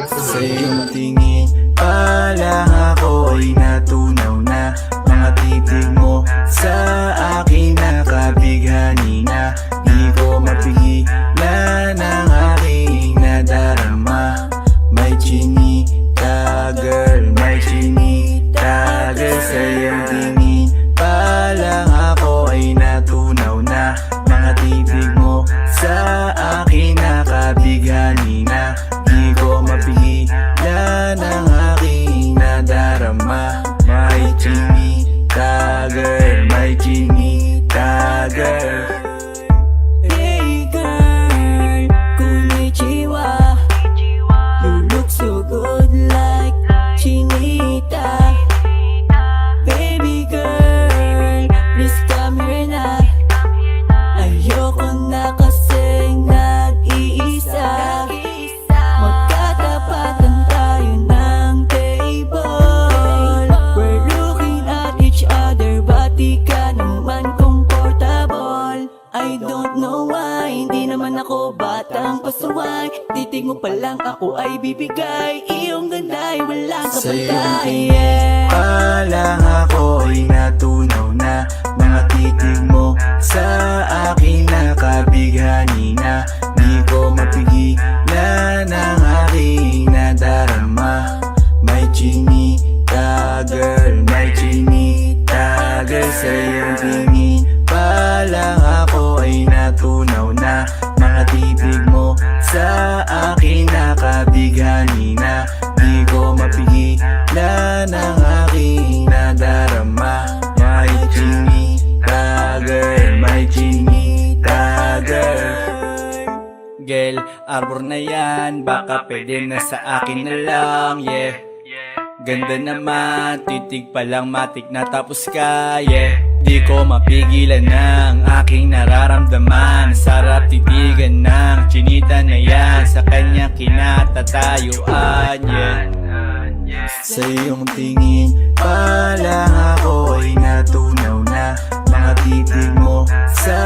Sa iyong tingin pa lang ako ay natunaw na. Mga titig mo sa akin nakabighani na. Di ko mapigilan ang aking nadarama. May chinita girl, may chinita girl. Sa iyong tingin pa lang ako ay natunaw na. Mga titig mo sa akin nakabighani na. Di ko mapigilan ang aking nadarama. May chinita girl, may chinita girl. Hey girl, konnichiwa. You look so good like chinita. Baby girl, please come here na. Ayoko na kasing nag-iisa. Magkatapatan tayo ng table. We're looking at each other, but di ka naman comfortable. I don't know why, hindi naman ako batang pasaway. Titig mo pa lang ako ay bibigay. Iyong ganda ay walang Sa iyong kapatay. tingin pa lang ako ay natunaw na. Mga titig mo sa akin nakabighani na. Di ko mapigilan ang aking nadarama. May chinita girl, may chinita girl. Sa iyong tingin pa lang ako ay natunaw na. Mga titig mo sa akin nakabighani na. Di ko mapigilan ang aking nadarama. May chinita girl, may chinita girl. Girl, arbor na yan, baka pwede na sa akin na lang, yeah. Ganda naman, titig pa lang matik na tapos ka, yeah. Di ko mapigilan ng aking nararamdaman. Sarap titigan ng chinita na yan. Sa kanya kinatatayuan, yeah. Sa iyong tingin pa lang ako ay natunaw na. Mga titig mo sa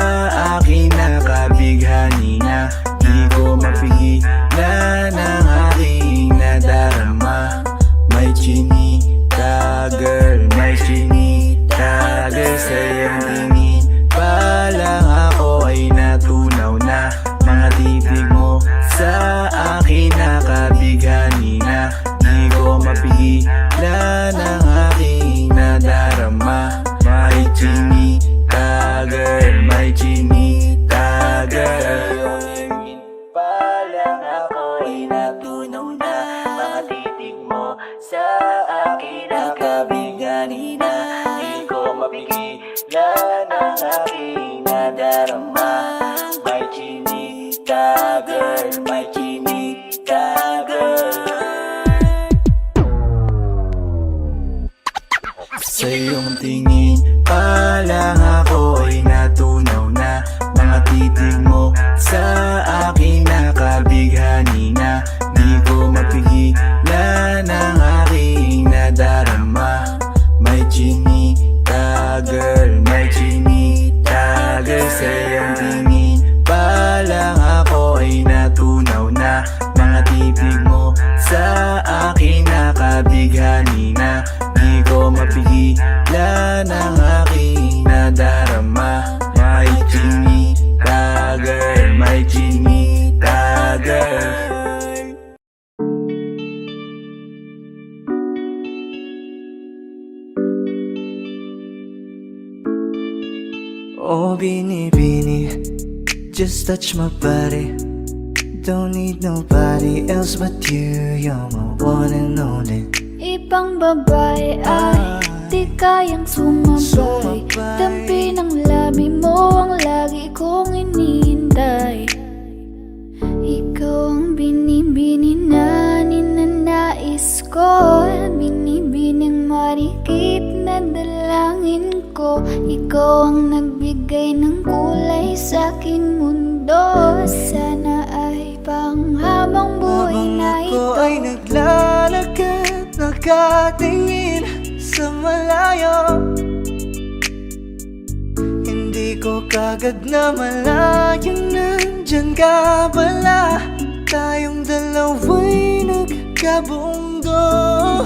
akin nakabighani na. Di ko mapigilan ang aking nadarama. May chinita girl, may chinita girl. Sa iyong tingin pa lang ako ay natunaw na. Mga titig mo sa akin nakabighani na. Di ko mapigilan ang aking nadarama. May chinita girl, may chinita girl. Pa lang ako ay natunaw na. Mga titig mo sa akin nakabighani na. Di ko mapigilan ang aking nadarama. May chinita girl, may chinita girl. Sa iyong tingin pa lang ako ay natunaw na. Mga titig mo sa akin nakabighani na. Di ko mapigilan ang aking nadarama. May chinita girl, may chinita girl. Sa iyong tingin pa lang ako ay natunaw na. Mga titig mo sa akin nakabighani na. Di ko mapigilan ang aking nadarama. May chinita girl, may chinita girl. Oh, Bini, just touch my body. Don't need nobody else but you. You're my one and only. Ibang babae ay di kayang sumabay. Dampi ng labi mo ang lagi kong inihintay. Ikaw ang binibini na ninanais ko. Binibining marikit na dalangin ko. Ikaw ang nagbigay ng kulay sa aking mundo. Sana ay panghabang buhay na ito. Habang ako ay naglalakad, nakatingin sa malayo, hindi ko kagad na malayo nandyan ka pala. Tayong dalawa'y kabunggo.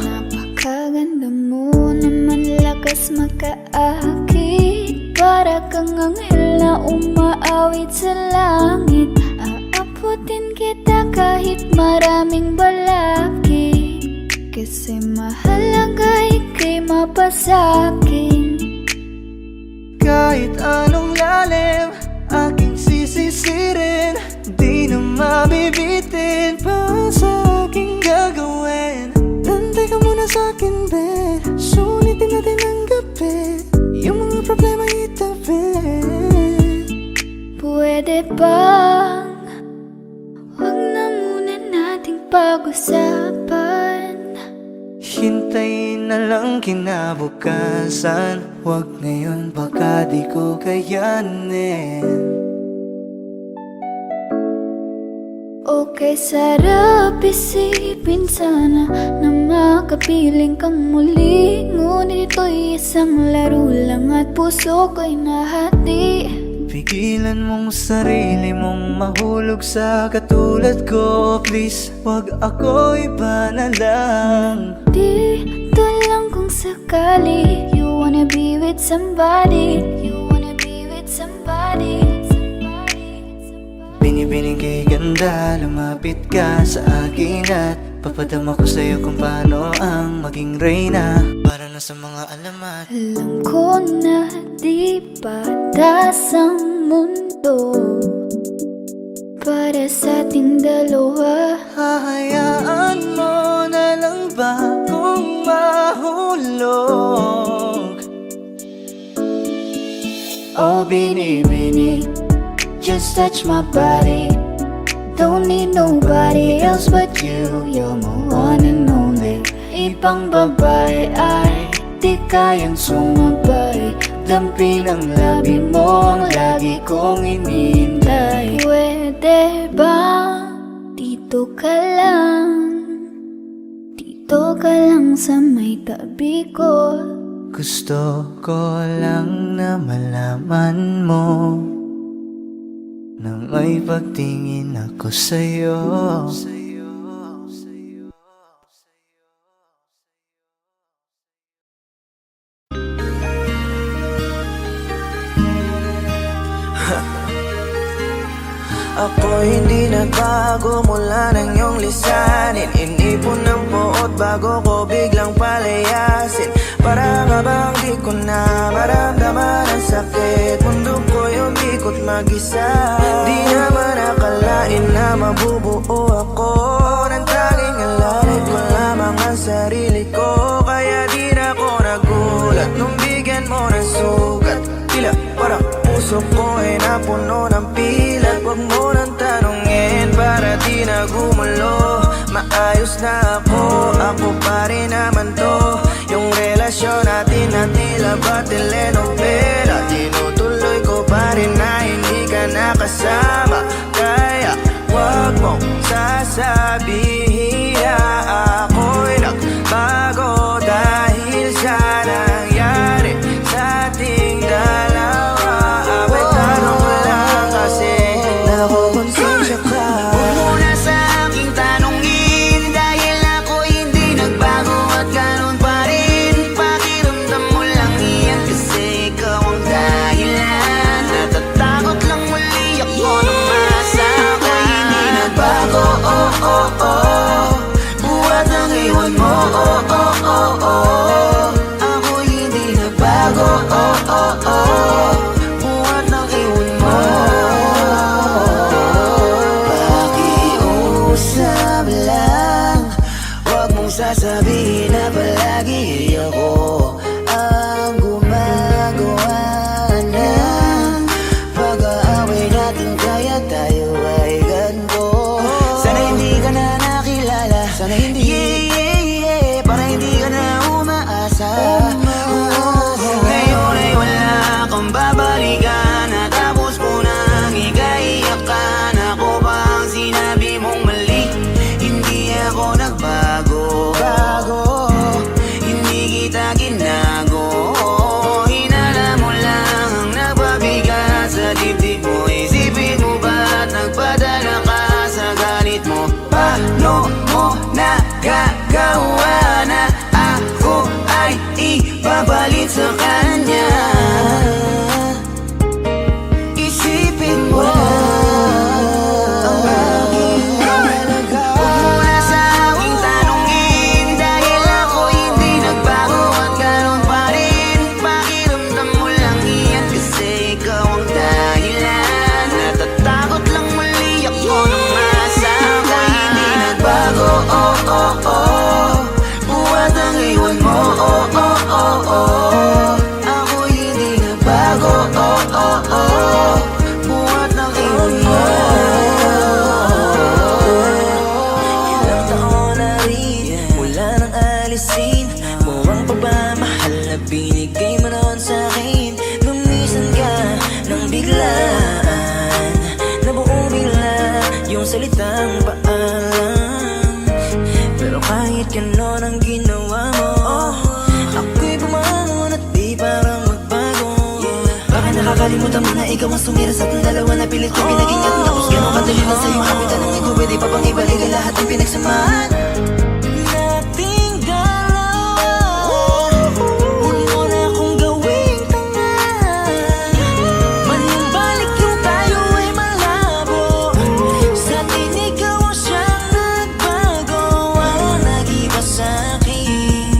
Napakaganda mo naman, lakas makaakit. Para kang anghel na umaawit sa langit. Aabutin kita kahit maraming balakid, kasi mahalaga ika'y mapasakin. Kahit anong lalim, aking sisisirin. Di na mabibitin pa sa aking gagawin. Tantay ka muna sa'kin, be. Sulitin natin ang gabi, yung mga problema itabi. Pwede bang huwag na muna nating pag-usapan? Hintayin na lang kinabukasan. Huwag ngayon, baka di ko kayanin. Okay, sarap isipin sana na makapiling kang muli. Ngunit ito'y isang laro lang at puso ko'y nahati. Pigilan mong sarili mong mahulog sa katulad ko. Please, wag ako iba na lang. Dito lang kung sakali you wanna be with somebody. You wanna be with somebody. Binibining kay ganda, lumapit ka sa akin at papadama ko sa'yo kung paano ang maging reyna. Para na sa mga alamat. Alam ko na di patas ang mundo para sa ating dalawa. Hahayaan mo na lang ba kung mahulog? Oh, bini-bini, just touch my body. Don't need nobody else but you. You're my one and only. Ibang babae ay di kayang sumabay. Dampi ng labi mo ang lagi kong inihintay. Pwede ba dito ka lang? Dito ka lang sa may tabi ko. Gusto ko lang na malaman mo na may pagtingin ako sa'yo. Ako hindi nagbago mula ng iyong lisanin. Inipon ng buot bago ko biglang palayasin. Para nga bang di ko na maramdaman ang sakit. Mundo ko'y umikot mag-isa. Di naman akalain na mabubuo ako ng tanging alalay ko lamang ang sarili ko. Kaya di na ako nagulat nung bigyan mo ng sugat. Tila parang puso ko ay napuno ng pilat. Huwag mo nang tanungin para di na gumulo. Maayos na ako pa rin naman to. Yung relasyon natin na tila ba telenovela. Tinutuloy ko pa rin na hindi ka nakasama. Kaya huwag mong sasabihin na ako'y nagbago dahil sa nangyari sa ating dalawa. Abay tanong ko lang kasi nakukonsensya ka. Huwag mo na sa aking tanongin dahil ako'y hindi nagbago at ganun pa rin. Pakiramdam mo lang iyan kasi ikaw ang dahilan. Natatakot lang muli ako nung masa ako'y hindi nagbago. Buhat ang iwan mo. Ako'y hindi nagbago. Buhat ang iwan mo. Pakiusap lang, huwag mong sasabihin na palagi ako ang gumagawa ng pag-aaway natin. Kaya tayo ay ganito. Sana hindi ka na nakilala. Sana hindi para hindi ka na umaasa. Ngayon ay wala kang babalikan. Natapos mo nang ikaiyakan. Ako ba ang sinabi mong mali? Hindi ako nagbago. iyong salitang paalam. Pero kahit ganon ang ginawa mo, ako'y bumangon at di parang magbago. Baka nakakalimutan mo na ikaw ang sumira sa ating dalawa na pilit ko pinagingat. Tapos ganon kadali lang sa'yo kapitan ng ego. Pwede pa bang ibalik ang lahat ng pinagsamahan nating dalawa? Huwag mo na akong gawing tanga. Manumbalik yung tayo ay malabo. Sa atin ikaw ang siyang nagbago. Walang nag-iba sa'kin,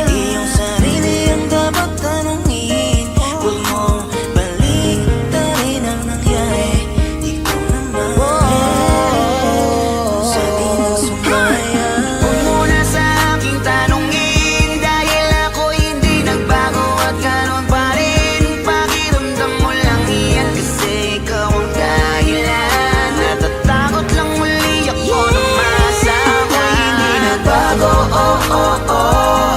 iyong sarili ang dapat tanungin. Huwag mo baliktarin ang nangyari. Ikaw naman sa atin ang sumaya. Huwag mo na sa aking tanungin, dahil ako hindi nagbago at ganon pa rin. Pakiramdam mo lang iyan kasi ikaw ang dahilan. Natatakot lang muli ako na masama. Ako'y hindi nagbago, oh oh oh.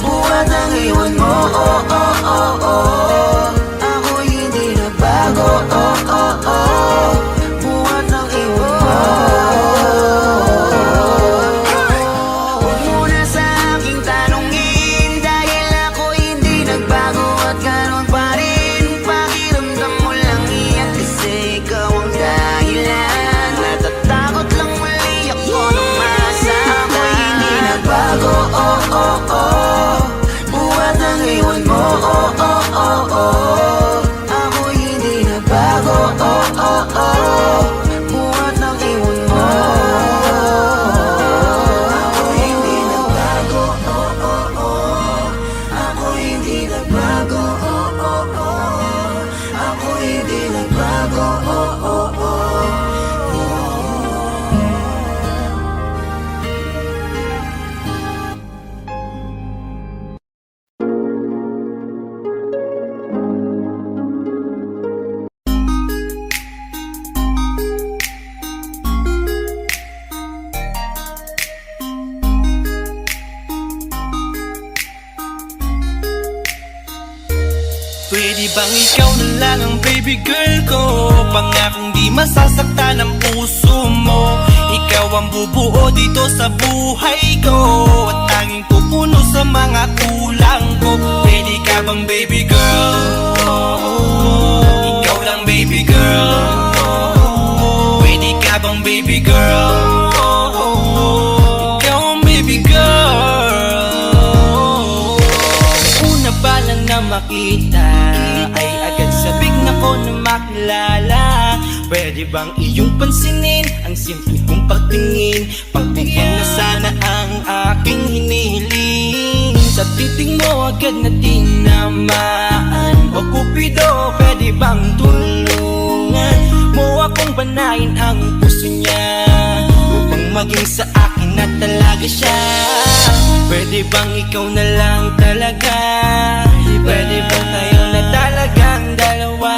Buhat ang iwan mo, oh oh oh oh. Ako'y hindi nagbago, oh oh oh. Buhat ang iwan mo. Huwag mo na sa aking tanungin, dahil ako hindi nagbago at ganon pa rin. Pakiramdam mo lang iyan kasi ikaw ang dahilan. Natatakot lang muli ako na masama. Ako'y hindi nagbago, oh oh oh. Buhat ang iwan mo, oh oh oh oh. Ako'y hindi nagbago, oh oh oh. Buhat ang iwan mo. Ako'y hindi nagbago, oh oh oh. Ako'y hindi nagbago, oh oh oh. Ako'y hindi nagbago, oh oh oh. Pwede bang ikaw na lang ang baby girl ko? Pangakong di masasaktan ang puso mo. Ikaw ang bubuo dito sa buhay ko, at tanging pupuno sa mga kulang ko. Pwede ka bang baby girl? Ikaw lang baby girl. Pwede ka bang baby girl? Ikaw ang baby girl. Una pa lang na makita ay agad sabik na ko na makilala. Pwede bang iyong pansinin ang simple kong pagtingin? Pagbigyan na sana ang aking hinihiling. Sa titing mo agad na tinamaan. O Cupido, pwede bang tulungan mo akong panayin ang puso niya, upang maging sa akin na talaga siya? Pwede bang ikaw na lang talaga? Pwede bang tayo na talagang dalawa?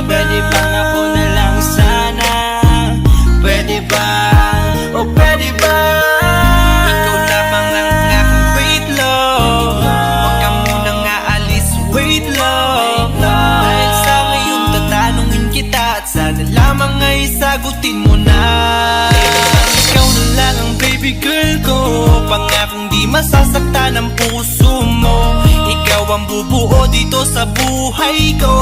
Pwede bang ako na lang sana? Pwede ba? O pwede ba? Ikaw lamang ang aking wait love. Huwag ka munang aalis, wait love. Dahil sa ngayon tatanungin kita, at sana lamang ay sagutin mo na. Ikaw na lang ang baby girl ko, pangakong di masasaktan ang puso mo. Ikaw ang bubuo dito sa buhay ko,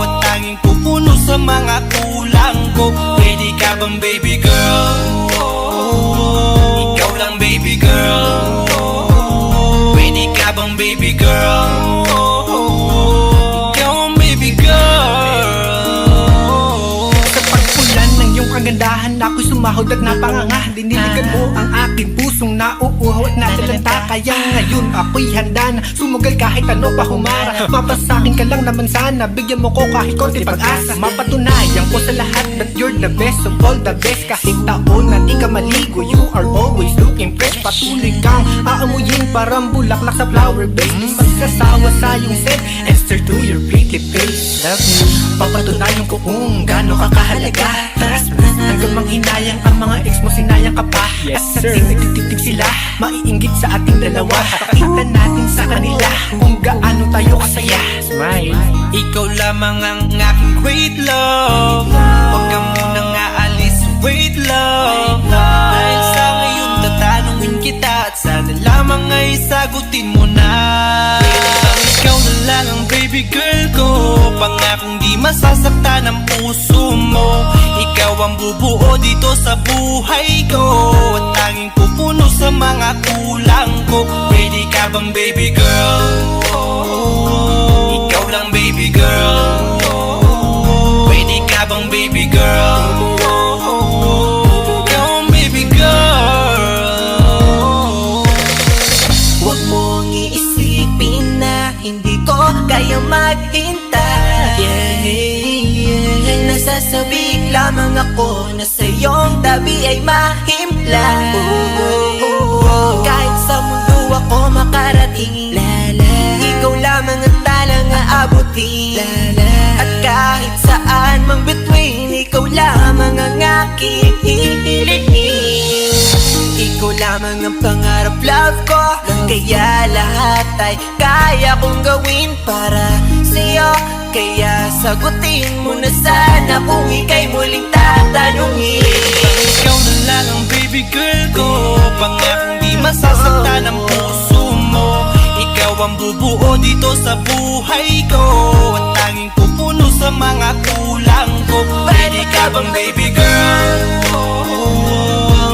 at tanging pupuno sa mga kulang ko. Pwede ka bang baby girl? Ikaw lang baby girl. Pwede ka bang baby girl? Ikaw ang baby girl. Sa pagpulan ng iyong kagandahan, ako'y sumahod at napanganga. Diniligan mo ang aking pusong nauuhaw at natalanta. Kaya ngayon ako'y handa na sumugal kahit ano pa humara. Mapasakin ka lang naman sana, bigyan mo ko kahit konti pag-asa. Mapatunayan ko sa lahat that you're the best of all the best. Kahit taon na di ka maligo, you are always looking fresh. Patuloy kang aamuyin parang bulaklak sa flower base. Di magsasawa sa iyong scent, answer to your pretty face. Love you, papatunayan ko kung gaano ka kahalaga. Trust me, hanggang manghinayang ang mga ex mo, sinayang ka pa. Yes sir, nagtititig sila, maiinggit sa ating dalawa. Pakita natin sa kanila kung gaano tayo kasaya. Smile. Ikaw lamang ang aking great love. Huwag ka munang aalis, wait love. Pangakong di masasaktan ang puso mo. Ikaw ang bubuo dito sa buhay ko, at tanging pupuno sa mga kulang ko. Ready ka bang baby girl? Ikaw lang baby girl. Ready ka bang baby girl? Ikaw ang baby girl. Huwag mong iisipin na hindi ko kaya maghintay. Nasasabik lamang ako na sa iyong tabi ay mahimpla. Kahit sa mundo ako makarating, ikaw lamang ang talang aabutin. At kahit saan mang between, ikaw lamang ang aking hihilihin. Ikaw lamang ang pangarap, love ko, kaya lahat ay kaya kong gawin para sa'yo. Kaya sagutin mo na sana kung ika'y muling tatanungin. Ikaw na lang ang baby girl ko, pangakong di masasaktan ang puso mo. Ikaw ang bubuo dito sa buhay ko, at tanging pupuno sa mga kulang ko. Ready ka bang baby girl?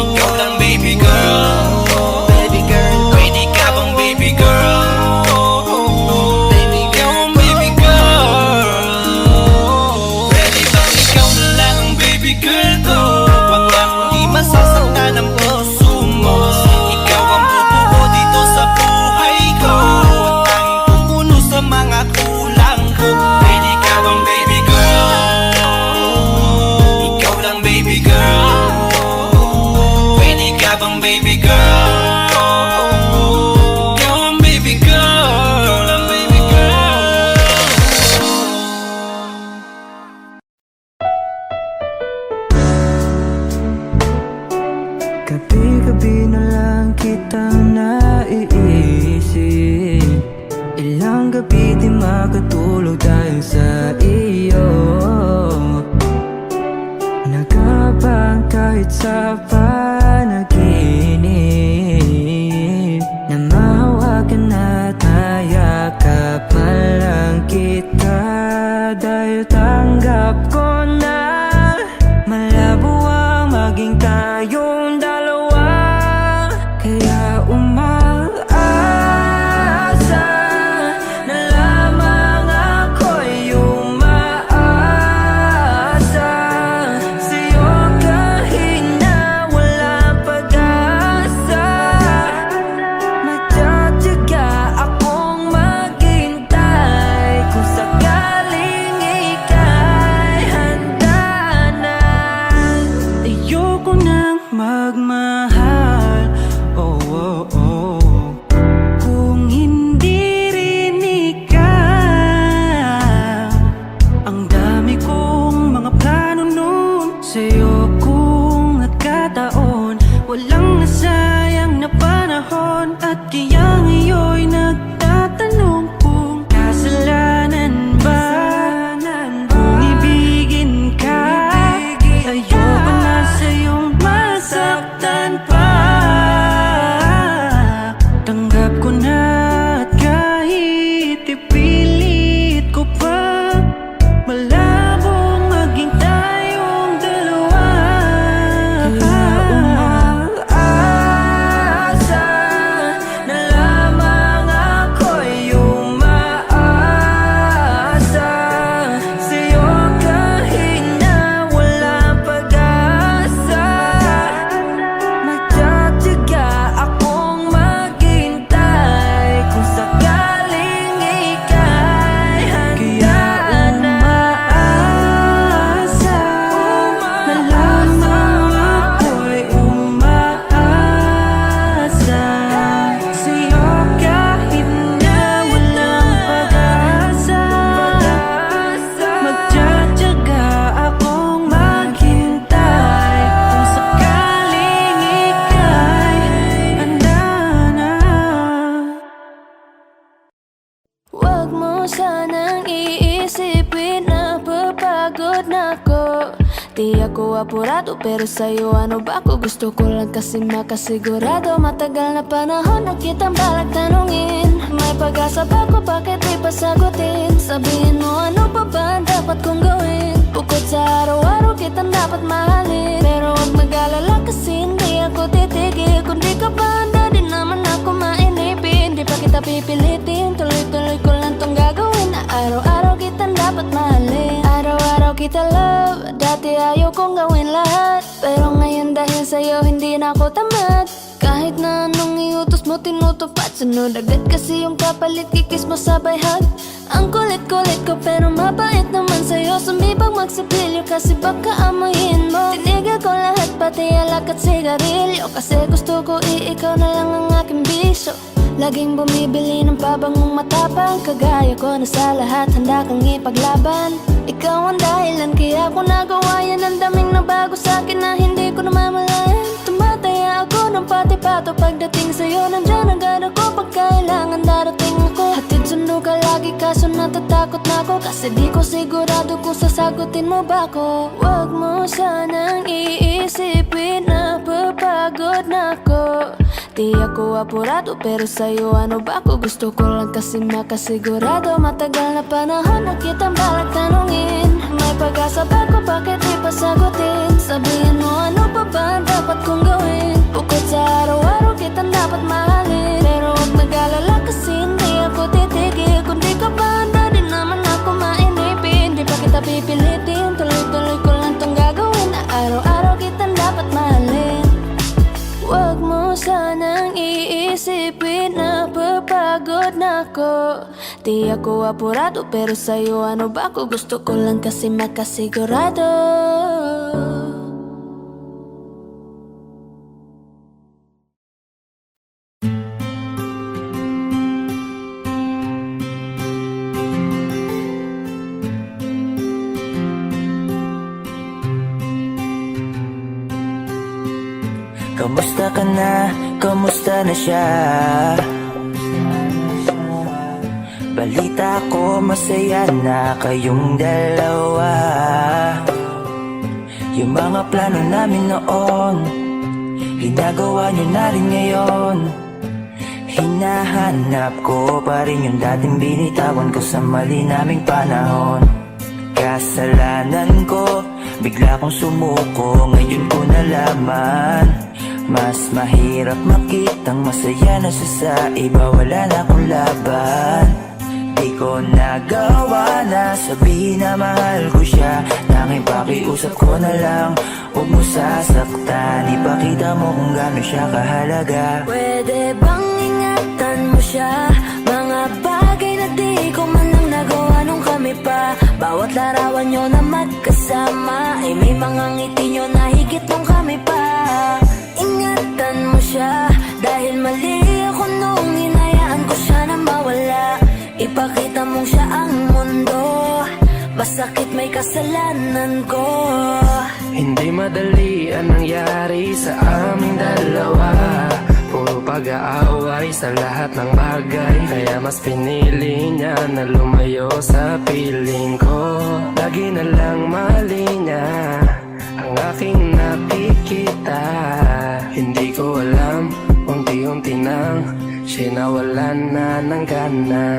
Ikaw lang baby girl. Baby girl. Ready ka bang baby girl? Ikaw ang baby girl. Ready bang ikaw na lang ang baby girl ko, pangakong di masasaktan ang puso mo. Ikaw ang bubuo dito sa buhay ko, at tanging pupuno sa mga kulang ko. Ready ka bang baby girl? Ikaw lang baby girl. Ready ka bang baby girl? Ikaw ang baby girl. Ikaw lang baby girl. Gabi-gabi na lang kitang naiisip. Ilang gabi di makatulog dahil sa iyo. Nagabang kahit sa panaginip, na mawagan at mayakapan lang kita. Dahil tanggap ko na malabo ang maging tayong dalawa. Kaya umaasa na lamang ako'y umaasa sa'yo kahit na walang pag-asa. Magtsatsaga akong maghintay kung sakaling ika'y handa na. Ayoko nang magmahal, oh, oh, oh, kung hindi rin ikaw. Ang dami kong mga plano nun sa'yo, kung nagkataon walang nasayang na panahon. At kaya ngayon'y nagtatanong kung kasalanan ba kung ibigin ka. Ayoko na sa'yong masaktan pa. Tanggap ko na at kahit ipilit ko pa, malabong maging tayong dalawa. Kaya umaasa apurado pero sa'yo ano ba ako? Gusto ko lang kasi makasigurado. Matagal na panahon na kitang balak tanungin. May pag-asa ba ko, bakit di pa sagutin? Sabihin mo ano pa ba ang dapat kong gawin? Bukod sa araw-araw kitang dapat mahalin. Pero huwag mag-alala kasi hindi ako titigil. Kung di ka pa handa, di naman ako mainipin. Di pa kita pipilitin, tuloy-tuloy ko lang tong gagawin. Na araw-araw kitang dapat mahalin. Araw-araw kita love, dati ayaw kong gawin lahat. Pero ngayon dahil sa'yo hindi na ako tamad. Kahit na anong iutos mo tinutupad. Sunod agad kasi yung kapalit, kikis mo sabay hug. Ang kulit-kulit ko pero mabait naman sa'yo. Sumibang magsipilyo kasi baka amoyin mo. Tinigil ko lahat pati alak at sigarilyo. Kasi gusto ko ikaw na lang ang aking bisyo. Laging bumibili ng pabangong matapang. Kagaya ko na sa lahat handa kang ipaglaban. Ikaw ang dahilan kaya ko nagawa yan. Ang daming nabago sa'kin na hindi ko namamalayan. Tumataya ako ng pati-pato pagdating sa'yo. Nandyan agad ako pag kailangan darating ako. Hatid sundo ka lagi kaso natatakot na ako. Kasi di ko sigurado kung sasagutin mo ba ako. Huwag mo sanang iisipin na papagod na ako. Di ako apurado pero sa'yo ano ba ako? Gusto ko lang kasi makasigurado. Matagal na panahon na kitang balak tanungin. May pag-asa ba ko, bakit di pa sagutin? Sabihin mo ano pa ba ang dapat kong gawin? Bukod sa araw-araw kitang dapat mahalin. Pero huwag mag-alala kasi hindi ako titigil. Kung di ka pa handa, di naman ako mainipin. Di pa kita pipilitin, tuloy-tuloy ko lang tong gagawin. Na araw-araw kitang dapat mahalin. Huwag mo sanang iisipin na papagod na ako. Di ako apurado pero sa'yo ano ba ako? Gusto ko lang kasi makasigurado. Kamusta ka na? Kamusta na siya? Balita ko masaya na kayong dalawa. Yung mga plano namin noon ginagawa nyo na rin ngayon. Hinahanap ko pa rin yung dating binitawan ko sa mali naming panahon. Kasalanan ko, bigla kong sumuko, ngayon ko nalaman. Mas mahirap makitang masaya na siya sa iba, wala na akong laban. Di ko nagawa na sabihin na mahal ko siya. Tanging pakiusap ko na lang, huwag mo sasaktan. Ipakita mo kung gaano siya kahalaga. Pwede bang ingatan mo siya? Mga bagay na di ko man lang nagawa nung kami pa. Bawat larawan nyo na magkasama ay may mga ngiti nyo na higit nung kami pa. Ingatan mo siya dahil mali ako nung hinayaan ko siya na mawala. Ipakita mong siya ang mundo, masakit may kasalanan ko. Hindi madali ang nangyari sa aming dalawa. Puro pag-aaway sa lahat ng bagay. Kaya mas pinili niya na lumayo sa piling ko. Lagi na lang mali niya ang aking nakikita. Hindi ko alam, unti-unti nang siya nawalan na ng gana.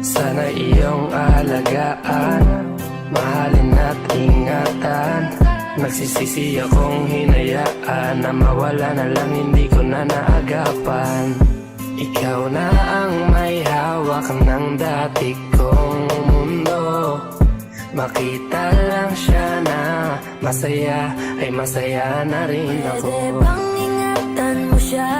Sana iyong alagaan, mahalin at ingatan. Nagsisisi akong hinayaan na mawala na lang, hindi ko na naagapan. Ikaw na ang may hawak ng dati kong mundo. Makita lang siya na masaya, ay masaya na rin ako. Pwede bang ingatan mo siya?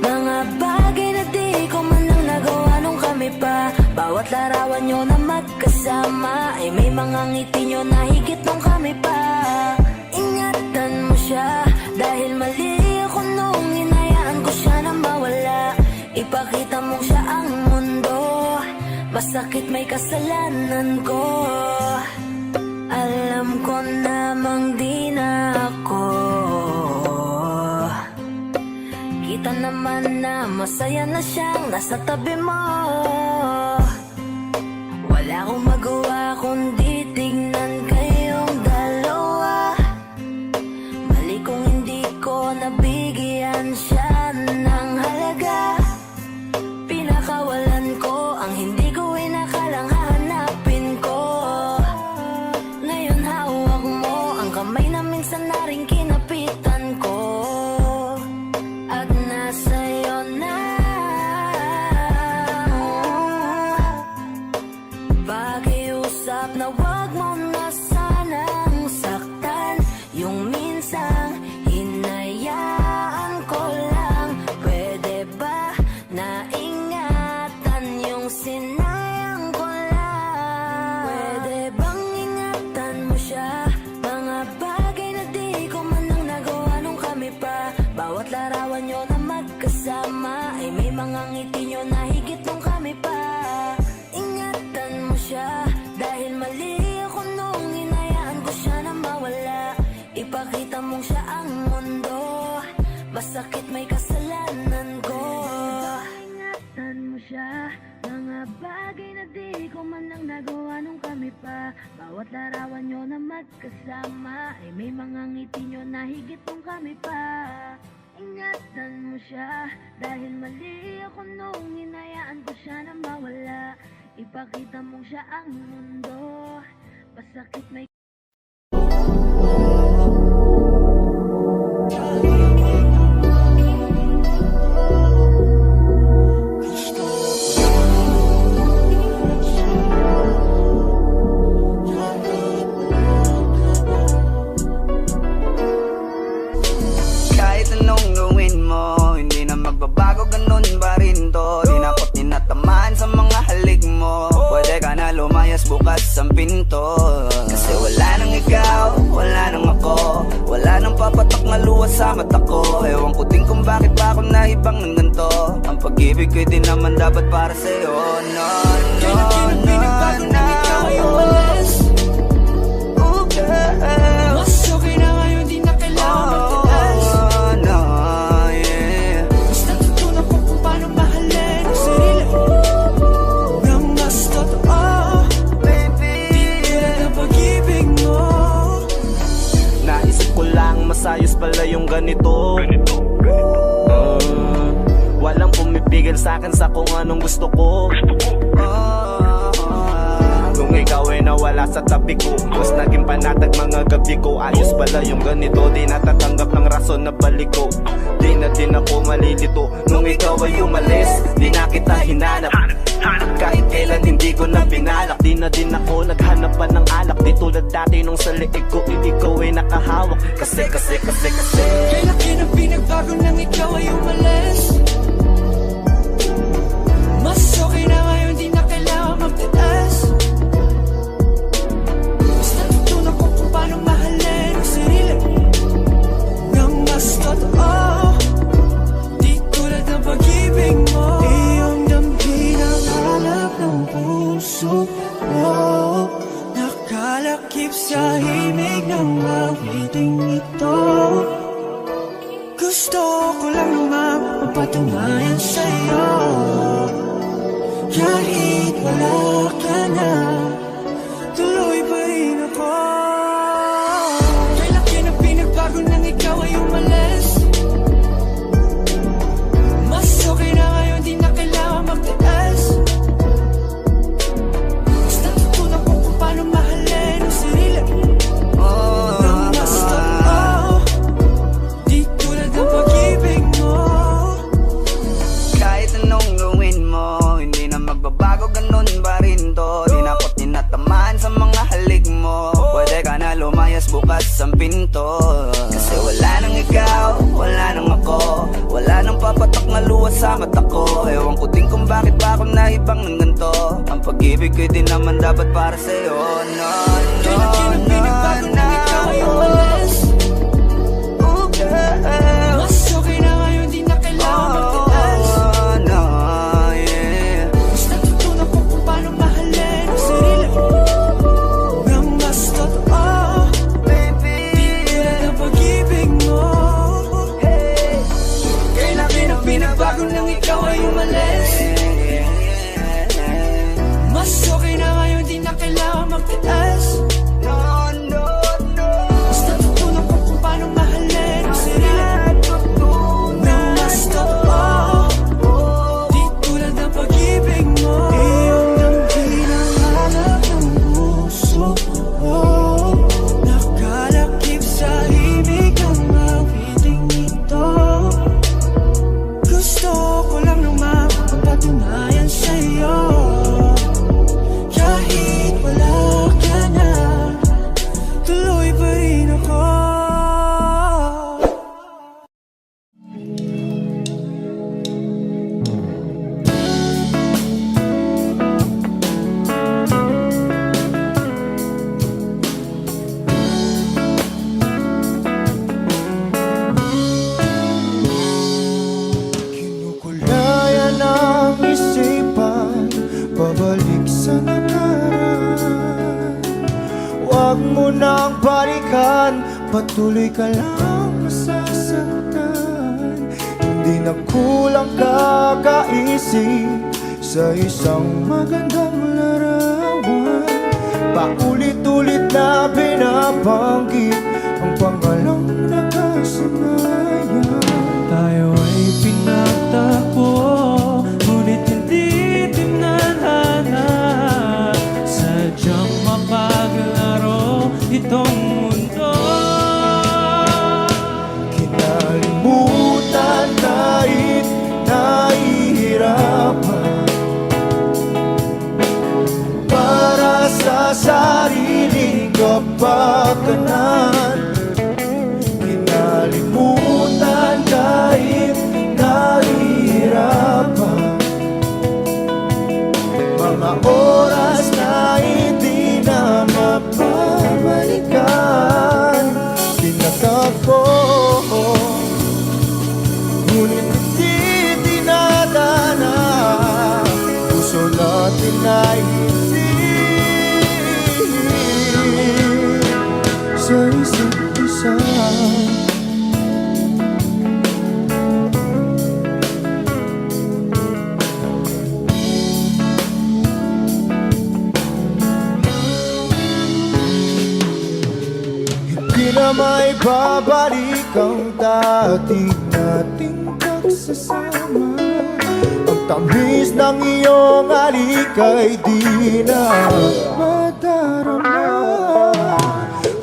Mga bagay na di ko man lang nagawa nung kami pa. Bawat larawan nyo na magkasama ay may mga ngiti nyo na higit nung kami pa. Ingatan mo siya dahil mali ako nung hinayaan ko siya na mawala. Ipakita mo siya ang mundo, masakit may kasalanan ko. Alam ko namang di na ako. Kita naman na masaya na siyang nasa tabi mo. Wala akong magawa kundi tignan kayong dalawa. magkasama ay may mga ngiti nyo na higit nung kami pa. Ingatan mo siya dahil mali ako nung hinayaan ko siya na mawala. Ipakita mong siya ang mundo, masakit may kasalanan ko. Ingatan mo siya, mga bagay na di ko man lang nagawa nung kami pa. Bawat larawan nyo na magkasama ay may mga ngiti nyo na higit nung kami pa. Ingatan mo siya dahil mali ako nung hinayaan ko siya na mawala. Ipakita mong siya ang mundo, masakit may Kahit anong gawin mo, hindi na magbabago, ganun pa rin to. Di na ako tinatamaan sa mga halik mo. Pwede ka na lumayas, bukas ang pinto. Kasi wala nang ikaw, wala nang ako, wala nang papatok na luha sa mata ko. Ewan ko din kung bakit pa ako naibang ng ganito. Ang pag-ibig ko'y di naman dapat para sa'yo. No, no, no, no. Ooh, girl. Mas okay na ngayon, di na kailangan magtaas. No, yeah. Basta natutunan ko kung paano mahalin ang sarili nang mas totoo. Baby, Tulad ng pag-ibig mo. Naisip ko lang masayos pala yung ganito. Walang pumipigil sa'kin sa kung anong gusto ko. Kung ikaw ay nawala sa tabi ko, mas naging panatag mga gabi ko. Ayos pala yung ganito, di natatanggap ng rason na balik ko. Di na din ako malilito nung ikaw ay umalis. Di na kita hinanap, kahit kailan hindi ko na binalak. Di na din ako naghanap pa ng alak. Di tulad dati nung sa liig ko, ikaw ay nakahawak. Kasi Kay laki ng pinagbago nang ikaw ay umalis. Mas okay na ngayon, di na kailangan magtaas. Basta natutunan ko kung paano mahalin ang sarili nang mas totoo. Di tulad ng pag-ibig mo. Iyong damhin ang hanap ng puso mo. Nakalakip sa himig ng awiting ito. Gusto ko lang naman mapatunayan sa'yo. Kahit wala ka na, tuloy pa rin ako. Kay laki ng pinagbago nang ikaw ay umalis. Mas okay na ngayon, di na kailangan magtaas. Basta natutunan ko kung paano mahalin ang sarili nang mas totoo. Di tulad ng pag-ibig mo. kahit anong gawin mo, hindi na magbabago, ganun pa rin to. Di na ako tinatamaan sa mga halik mo. Pwede ka na lumayas, bukas ang pinto. Kasi wala nang ikaw, wala nang ako, wala nang papatok na luha sa mata ko. Ewan ko din kung bakit pa ako naibang ng ganito. Ang pag-ibig ko'y di naman dapat para sa'yo. No, no, Kay laki ng pinagbago nang ikaw ay umalis. Ooh, girl. Mas okay na ngayon, di na kailangan magtaas. No, yeah. Basta natutunan ko kung paano mahalin ang sarili nang mas totoo. Baby, Di tulad ng pag-ibig mo. Kay laki ng pinagbago nang ikaw ay umalis. Mas okay na ngayon, di na kailangan magtaas. no, no, balikan, patuloy ka lang masasaktan. Hindi na kulang kakaisip sa isang magandang larawan. Paulit-ulit na binabanggit ang pangalang nakasanayan. Tayo ay pinagtagpo, ngunit hindi tinadhana. Sadyang mapaglaro itong mundo. Kinalimutan kahit nahihirapan, para sa sariling kapakanan. Kinalimutan kahit nahihirapan, mga oras na hindi na mapabalikan. Tinatagpo, ngunit hindi dinadana. Puso natin ay hindi sa isa't isa. Hindi na may babalik ang dati nating pagsasama. Ang tamis ng iyong halik ay di na madarama.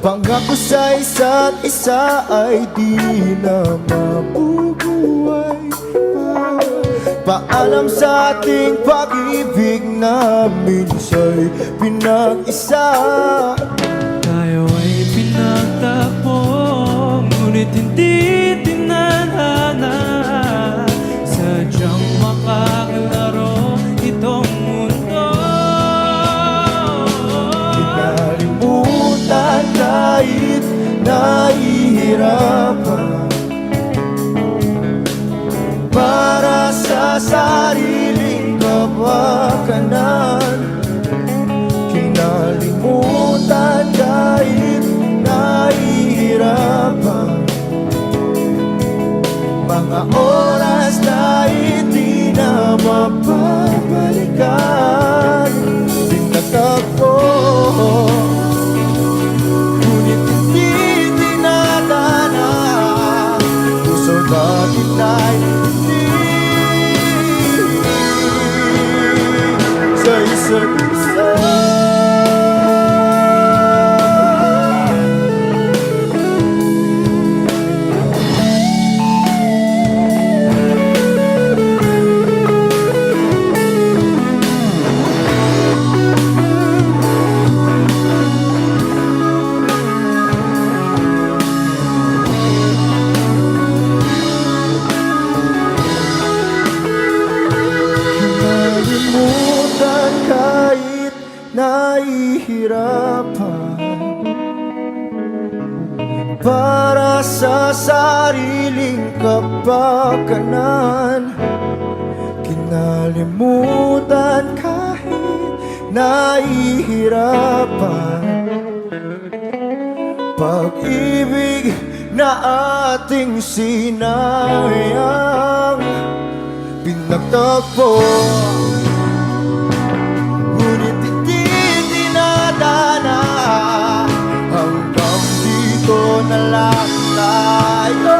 Pangako sa isa't isa ay di na mabubuhay pa. Paalam sa ating pag-ibig na minsa'y pinag-isa. Tayo ay pinagtagpo, ngunit hindi tinadhana. Sadyang makaglaro itong mundo. Kinalimutan kahit nahihirapan, para sa sariling kapakanan. Kinalimutan kahit nahihirapan, mga oras na hindi na mapabalikan. Tinatagpo, ngunit hindi dinadana. Puso natin ay hindi sa isa't isa. Kinalimutan kahit nahihirapan, para sa sariling kapakanan. Kinalimutan kahit nahihirapan, pag-ibig na ating sinayang. Pinagtagpo, ngunit hindi dinadana. Hanggang dito na lang tayo.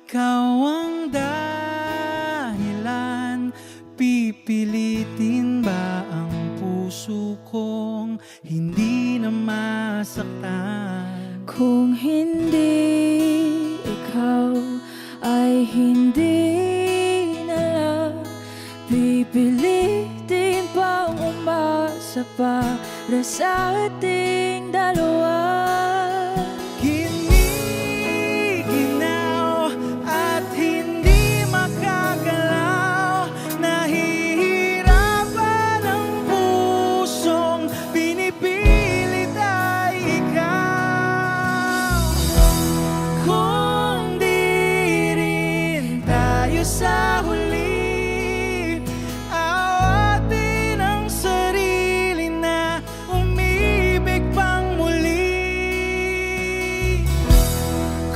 ikaw ang dahilan. Pipilitin ba ang puso kong hindi na masaktan? Kung hindi ikaw ay hindi na lang, pipilitin pang umasa para sa ating dalawa. Giniginaw at hindi makagalaw, nahihirapan ang pusong pinipilit ay ikaw. Kung di rin tayo sa huli, awatin ang sarili na umibig pang muli.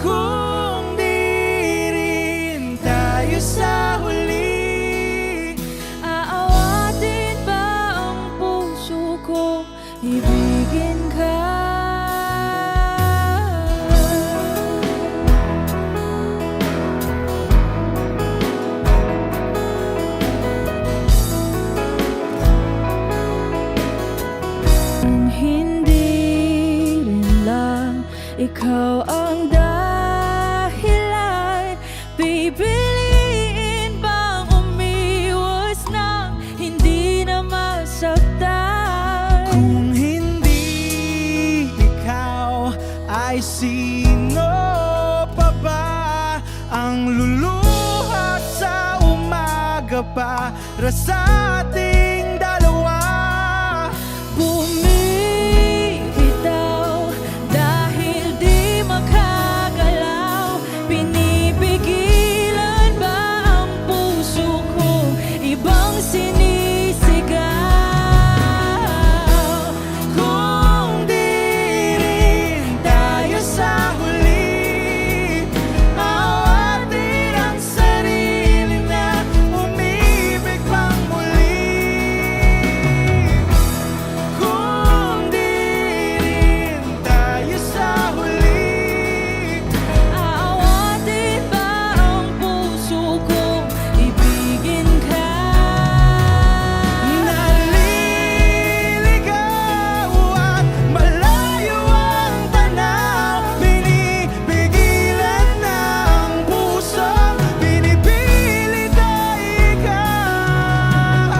Kung di rin tayo sa huli, Aawatin ba ang puso ko, ibigin ka? Kung hindi rin lang ikaw ang dahilan, pipiliin bang umiwas nang hindi na masaktan? kung hindi ikaw, ay sino pa ba ang luluha sa umaga para sa ating dalawa? Bumibitaw dahil di makagalaw, pinipigilan ba ang puso ko, ibang sinisigaw? Kung di rin tayo sa huli, awatin ang sarili na umibig pang muli. Kung di rin tayo sa huli, Aawatin ba ang puso ko, ibigin ka? naliligaw at malayo ang tanaw, pinipigilan ng puso, pinipilit ay ikaw.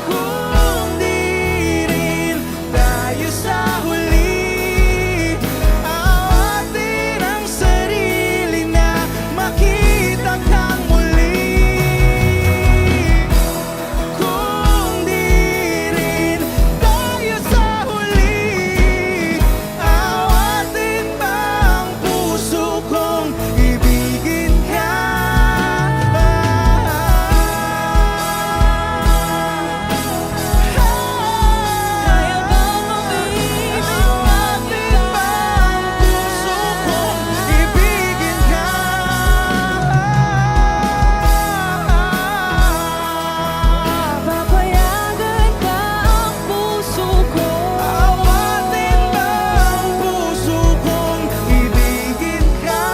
Kung di rin tayo sa huli, awatin ang sarili na makita kang muli. Kung di rin tayo sa huli, awatin ba ang puso kong ibigin ka? Kaya bang umibig Awatin ba ang puso kong ibigin ka? Papayagan ba ang puso ko? Awatin ba ang puso kong ibigin ka?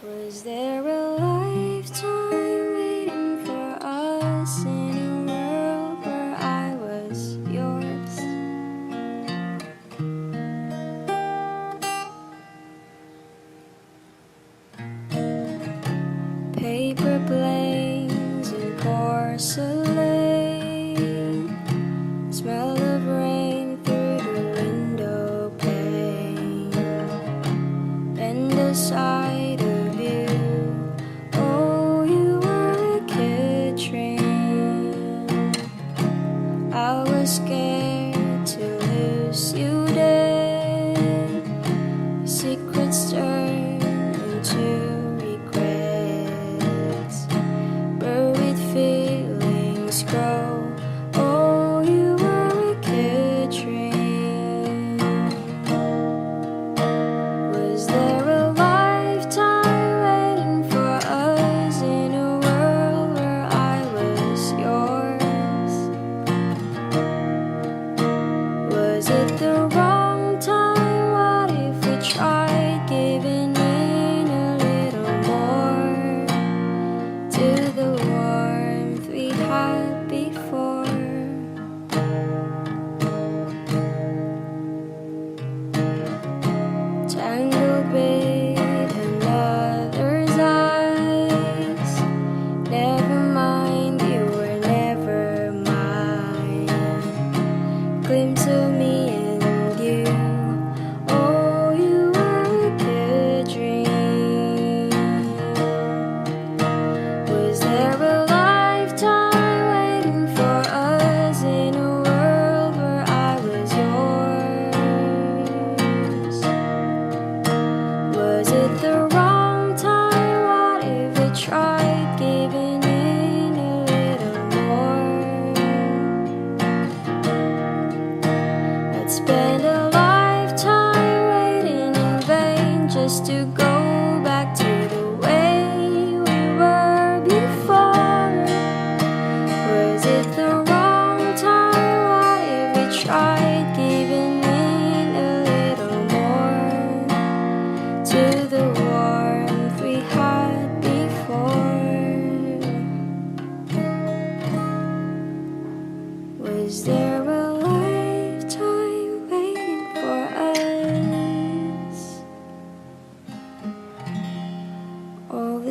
Was there a lifetime waiting for us in a world where I was yours? Paper planes and porcelain, smell of rain through the window pane, and the sight of you. Oh, you were a kid train. I was scared to lose you dead. Secrets turn into regrets.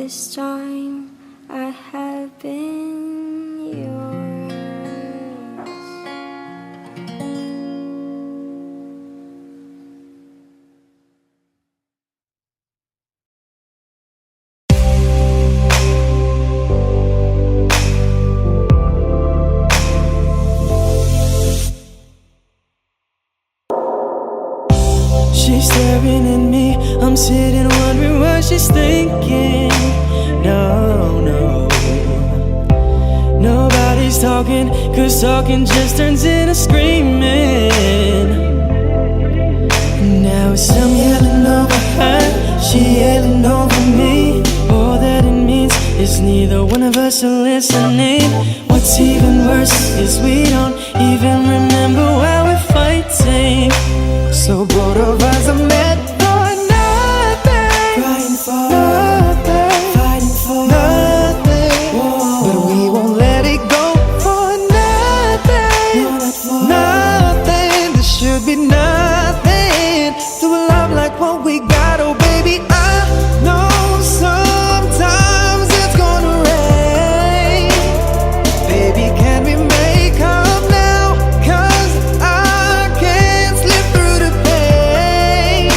this time I have been yours. She's staring at me, I'm sitting wondering what she's thinking. No, no, nobody's talking, cause talking just turns into screaming. Now it's I'm yelling over her, she yelling over me. All that it means is neither one of us are listening. What's even worse is we don't even remember why we're fighting. So both of us are meant for nothing, fighting for nothing, fighting for nothing. Whoa. But we won't let it go for nothing, no, not for nothing. There should be nothing to a love like what we got. Oh baby, I know sometimes it's gonna rain. Baby, can we make up now? 'Cause I can't slip through the pain,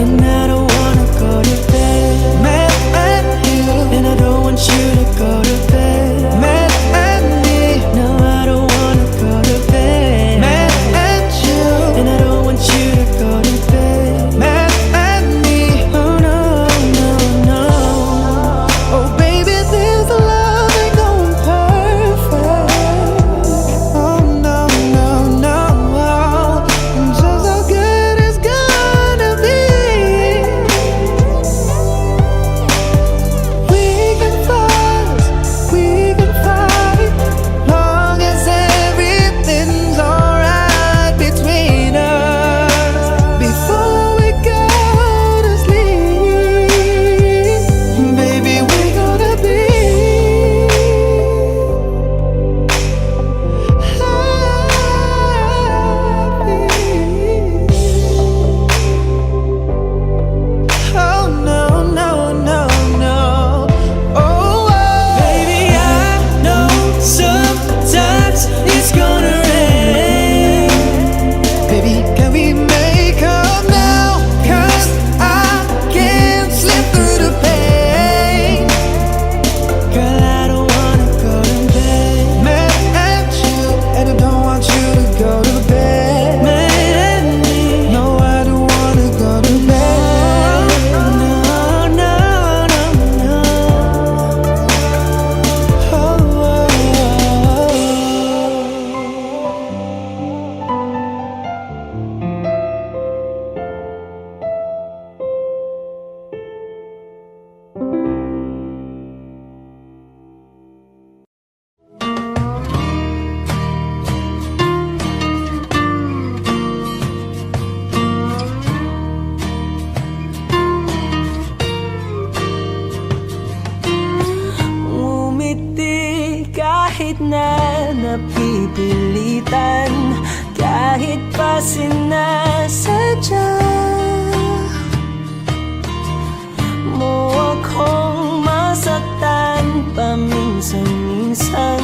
and I don't wanna go to bed mad at you, and I don't want you to go to bed mad at me. No, I don't wanna go to bed mad at you, and I don't want you to go to bed mad at me. Oh no, no, no. Oh baby, this love ain't going perfect. Oh no, no, no. Just how good it's gonna be. We can fuss, we can fight, long as everything's alright between us. Before we go to sleep, baby, we're gonna be happy. Oh no, no, no, no. Oh, baby, I know sometimes it's gonna rain. Baby, can we make up now? 'Cause I can't slip through the pain. Girl, I don't wanna go to bed mad at you, and I don't want you to go to bed mad at me. No, I don't wanna go to bed. No, no, no, no. Oh, oh, oh. Ngumiti kahit na napipilitan, kahit pa sinasadya mo akong masaktan paminsan-minsan,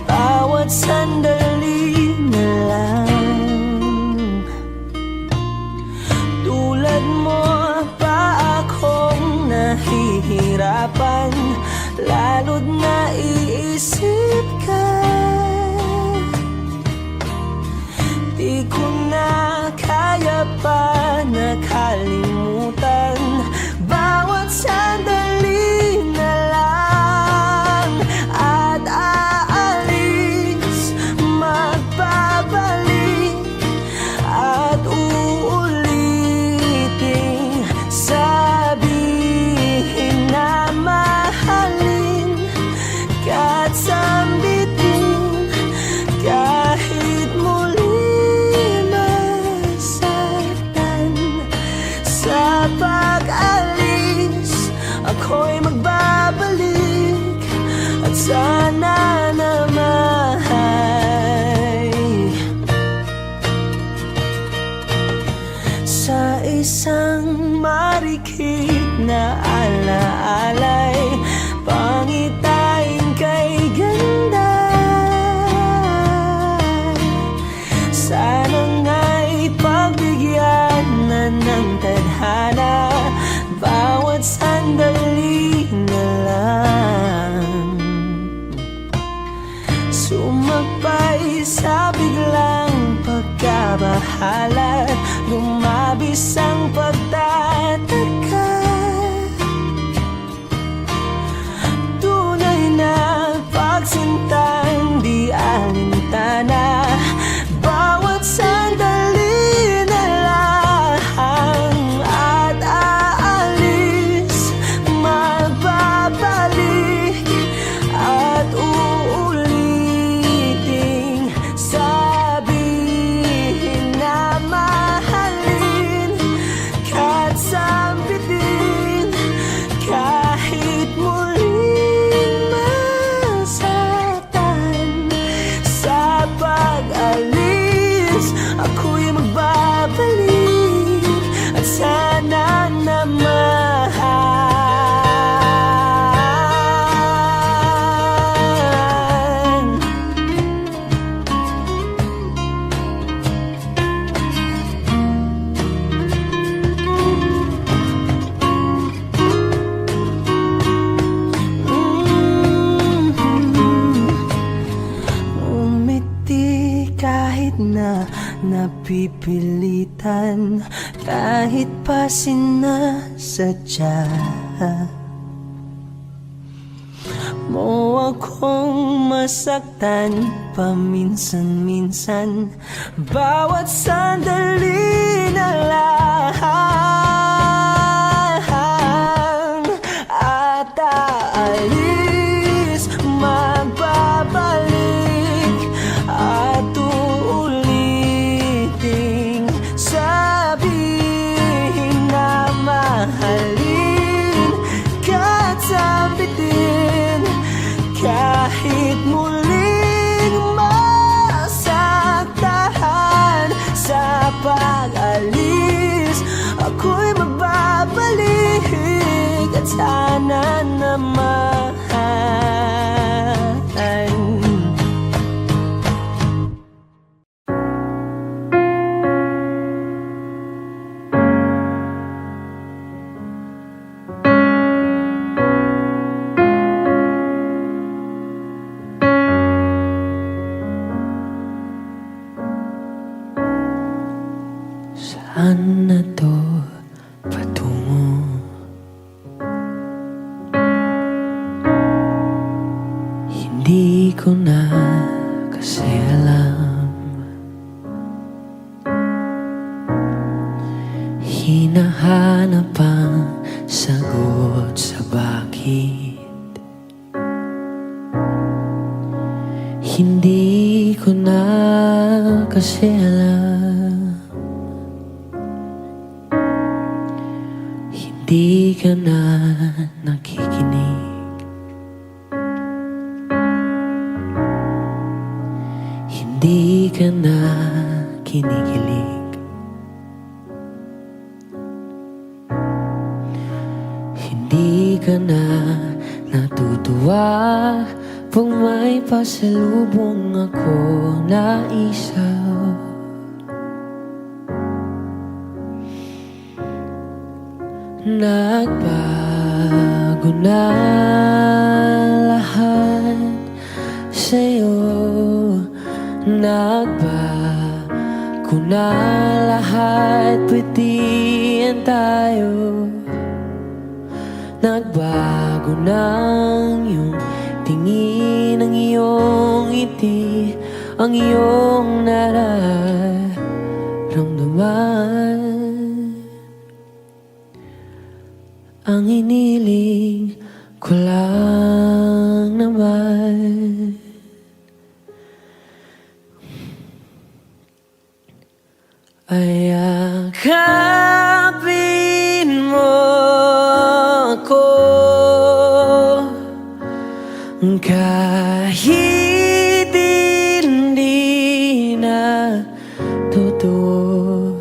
bawat sandali na lang. Tulad mo pa akong nahihirapan, lalo't naiisip ka. Di ko na kaya pa nakalimutan, bawat sandali na lang. At aalis, magbabalik, at uulitin, sabihin na mahalin ka at sambihin isang marikit na alaalay, pangitain kay ganda. Sana nga'y pagbigyan na ng tadhana, bawat sandali na lang. Sumagpay sa biglang pagkabahala, lumabis ang pagtataka. Tunay na pagsintang di alintana, bawat sandali na lang. At aalis, magbabalik, at uuliting sabihin na mahalin, kahit sampitin, kahit muling masaktan. Sa pag-alis, ako'y magbabalik, at sana naman. Umiti kahit na napipilitan, kahit pa sinasadya mo akong masaktan paminsan-minsan, bawat sandali na lang. At aalis, magbabalik, at uuliting sabihin na mahalin, kahit sampitin, kahit muling masaktan. Sa pag-alis, ako'y magbabalik, at sana naman. Saan na to patungo? Hindi ko na kasi alam. Hinahanap ang sagot sa bakit. Hindi ko na kasi alam. Hindi ka na nakikinig. Hindi ka na kinikilig. Hindi ka na natutuwa pag may pasalubong ako na isaw. Nagbago na lahat sa'yo. Nagbago na lahat, pwedihan tayo. Nagbago na ang iyong tingin, ang iyong ngiti, ang iyong nararamdaman. Ang iniling ko lang naman ay yakapin mo ako, kahit hindi na totoo.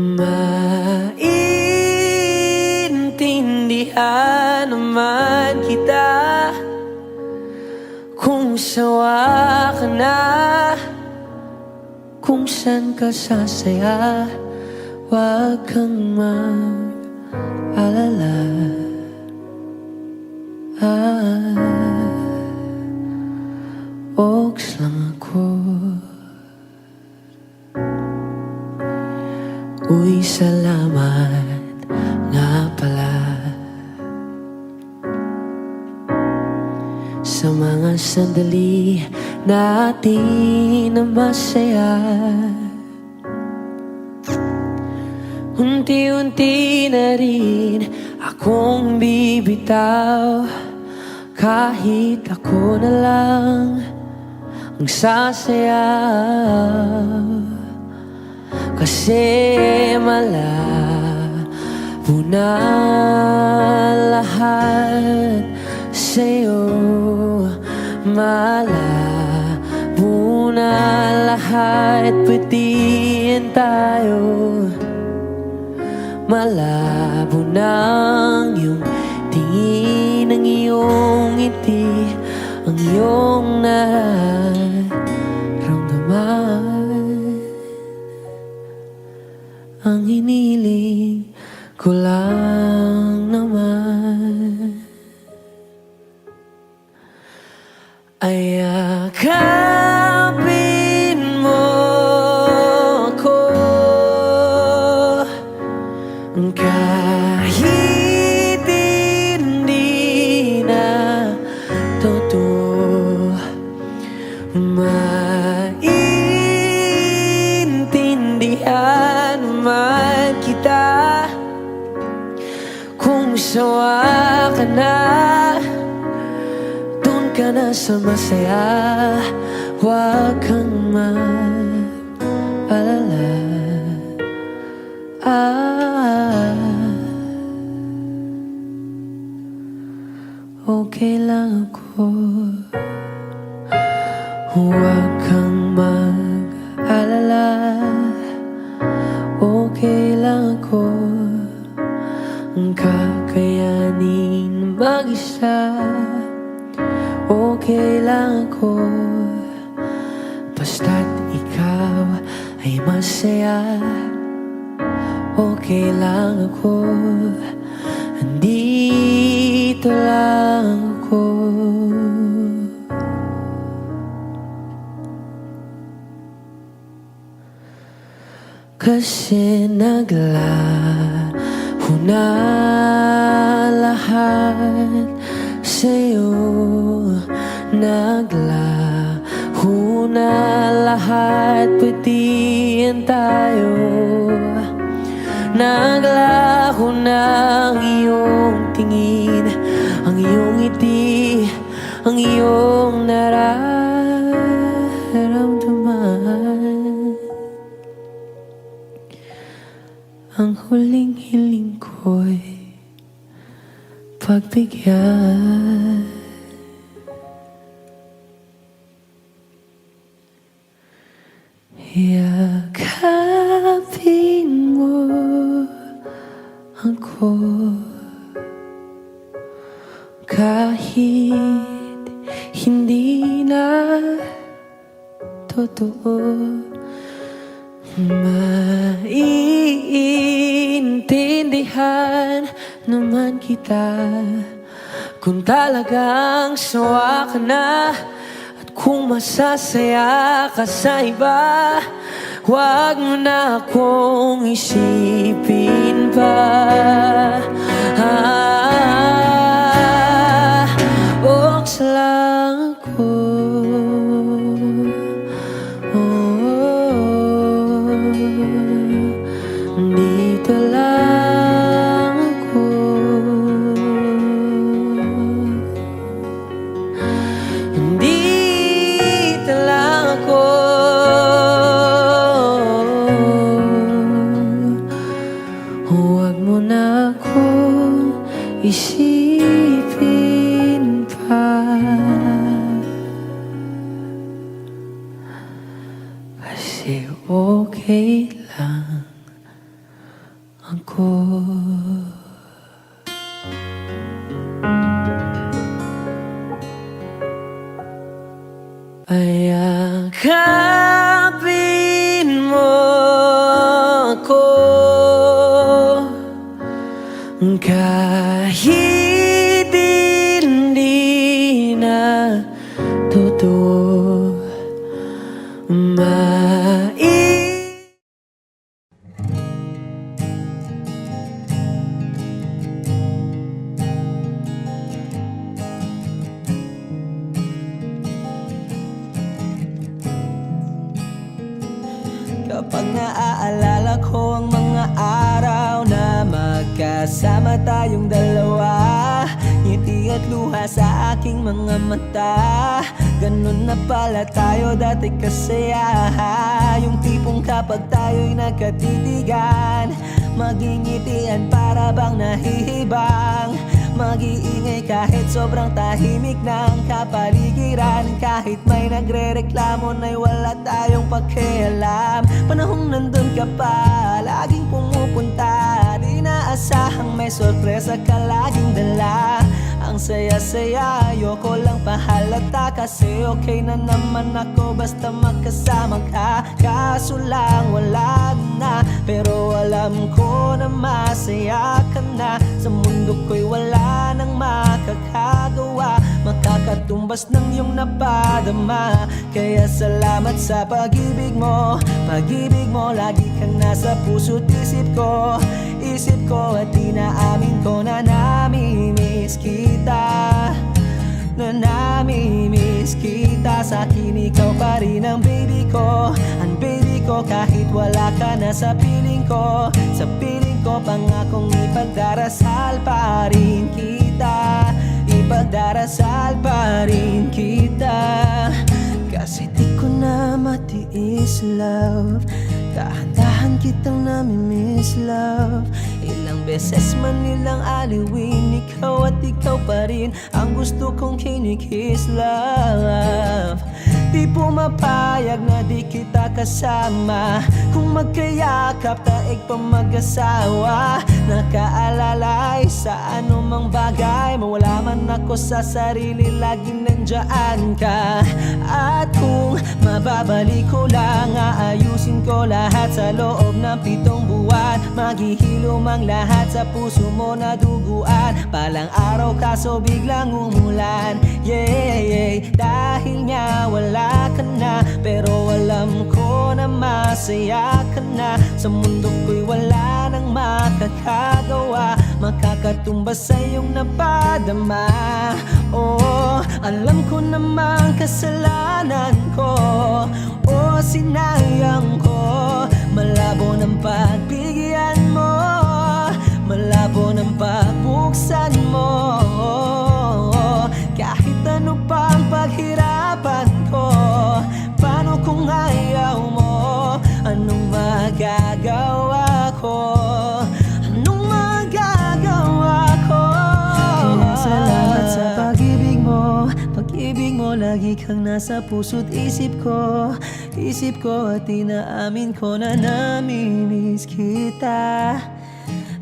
Maintindihan naman kita kung sawa ka na, kung saan ka sasaya, wag kang mag-alala. Oaks lang ako. Uy, salamat nga pala sa mga sandali natin na masaya. Unti-unti na rin akong bibitaw, kahit ako na lang ang sasayaw. Kasi malabo na lahat sa'yo, malabo na lahat, pati tayo. Malabo nang iyong tingin, ang iyong ngiti, ang iyong nararamdaman. Ang hiniling ko lang naman ay yakapin mo ako, kahit hindi na totoo. Maintindihan naman kita kung sawa ka na, dun ka na sa masaya, wag kang mag-alala. Okay lang ako, huwag kang mag-alala. Okay lang ako, kakayanin mag-isa. Okay lang ako, basta't ikaw ay masaya. Okay lang ako, andito lang ako. Kasi naglaho na lahat sa'yo, naglaho na lahat, pati tayo. Naglaho na ang iyong tingin, ang iyong ngiti, ang iyong nararamdaman. Ang huling hiling ko'y pagbigyan. Yakapin mo ako, kahit hindi na totoo. Maiintindihan naman kita kung talagang sawa ka na, at kung masasaya ka sa iba, wag mo na akong isipin pa. Oks lang ako. Dito lang ako. Dito lang ako. Huwag mo na akong isipin pa. Kasi okay lang ako. Payakapin mo ako kahit hindi na totoo. Kapag naaalala ko ang mga araw na magkasama tayong dalawa, ngiti at luha sa aking mga mata. Ganun na pala tayo dati kasaya. Yung tipong kapag tayo'y nagkatitigan, magingitian para bang nahihibang. Mag-iingay kahit sobrang tahimik ng kapaligiran. Kahit may nagre-reklamo na'y wala tayong pakialam. Panahong nandun ka pa, laging pumupunta. Di naasahang may sorpresa ka laging dala. Ang saya-saya, ayoko lang pahalata. Kasi okay na naman ako basta magkasama ka. Kaso lang wala na, pero alam ko na masaya ka na. Sa mundo ko'y wala nang makakagawa, makakatumbas ng iyong napadama. Kaya salamat sa pag-ibig mo. Pag-ibig mo, lagi kang nasa puso't isip ko. Isip ko at inaamin ko na namimiss kita. Na namimiss kita. Sa akin ikaw pa rin ang baby ko. Ang baby ko kahit wala ka na sa piling ko. Sa piling ko pangakong ipagdarasal pa rin kita. Ipagdarasal pa rin kita. Kasi di ko na matiis love. Dahan-dahan kitang namimiss love. Ilang beses man nilang aliwin, ikaw at ikaw pa rin ang gusto kong kinikiss love. Di pumapayag na di kita kasama. Kung magkayakap taig pa mag-asawa. Nakaalalay sa anumang bagay. Mawala man ako sa sarili, laging nandyan ka. At kung mababalik ko lang, aayusin ko lahat sa loob ng 7 buwan. Maghihilom ang lahat sa puso mo na duguan. Palang araw kaso biglang umulan. Yeah, dahil nga wala ka na, pero alam ko na masaya ka na. Sa mundo ko'y wala nang makakagawa, makakatumbas sa iyong napadama. Oh, alam ko namang kasalanan ko. Oh, sinayang ko. Malabo ng pagbigyan mo, malabo ng pagbuksan mo. Kahit ano pang paghirapan ko, paano kung ayaw mo? Anong magagawa ko? Anong magagawa ko? Kaya salamat sa pag-ibig mo. Pag-ibig mo, lagi kang nasa puso't isip ko. Isip ko at inaamin ko na namimiss kita.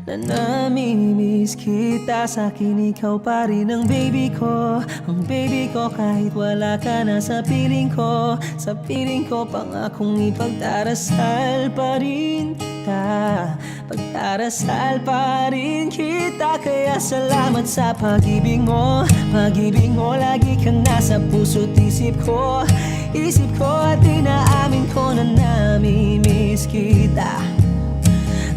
Na namimiss kita. Sa'kin ikaw pa rin ang baby ko. Ang baby ko kahit wala ka na sa piling ko. Sa piling ko pangakong ipagdarasal pa rin kita. Pagdarasal pa rin kita. Kaya salamat sa pag-ibig mo. Pag-ibig mo, lagi kang nasa puso't isip ko. Isip ko at inaamin ko na namimiss kita.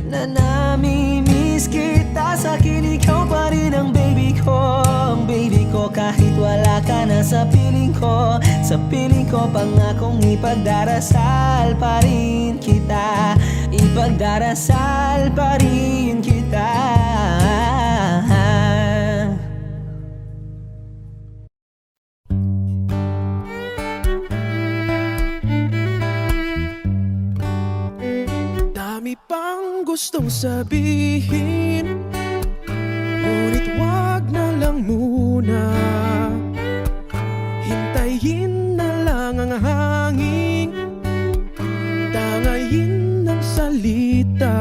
Na namimiss kita. Sa'kin ikaw pa rin ang baby ko. Ang baby ko kahit wala ka na sa piling ko. Sa piling ko pangakong ipagdarasal pa rin kita. Ipagdarasal pa rin kita. Dami pang gustong sabihin, ngunit wag na lang muna. Hintayin na lang ang hangin, tangayin ng salita.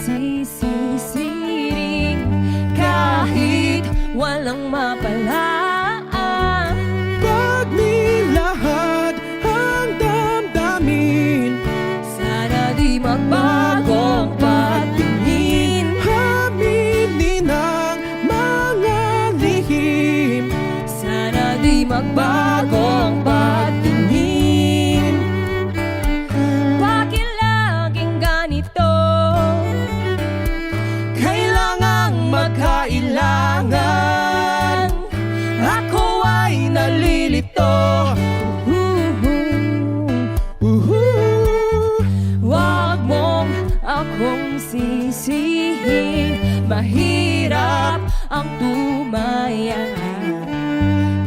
nagsisisiring kahit walang mapalaan. Pag nilahad ang damdamin, Sana di magbagong patingin. aminin ang mga lihim. Sana di magbagong patingin. Bakit laging ganito? Kailangang magkailangan. Ako ay nalilito. Wag mong akong sisihin. Mahirap ang tumaya.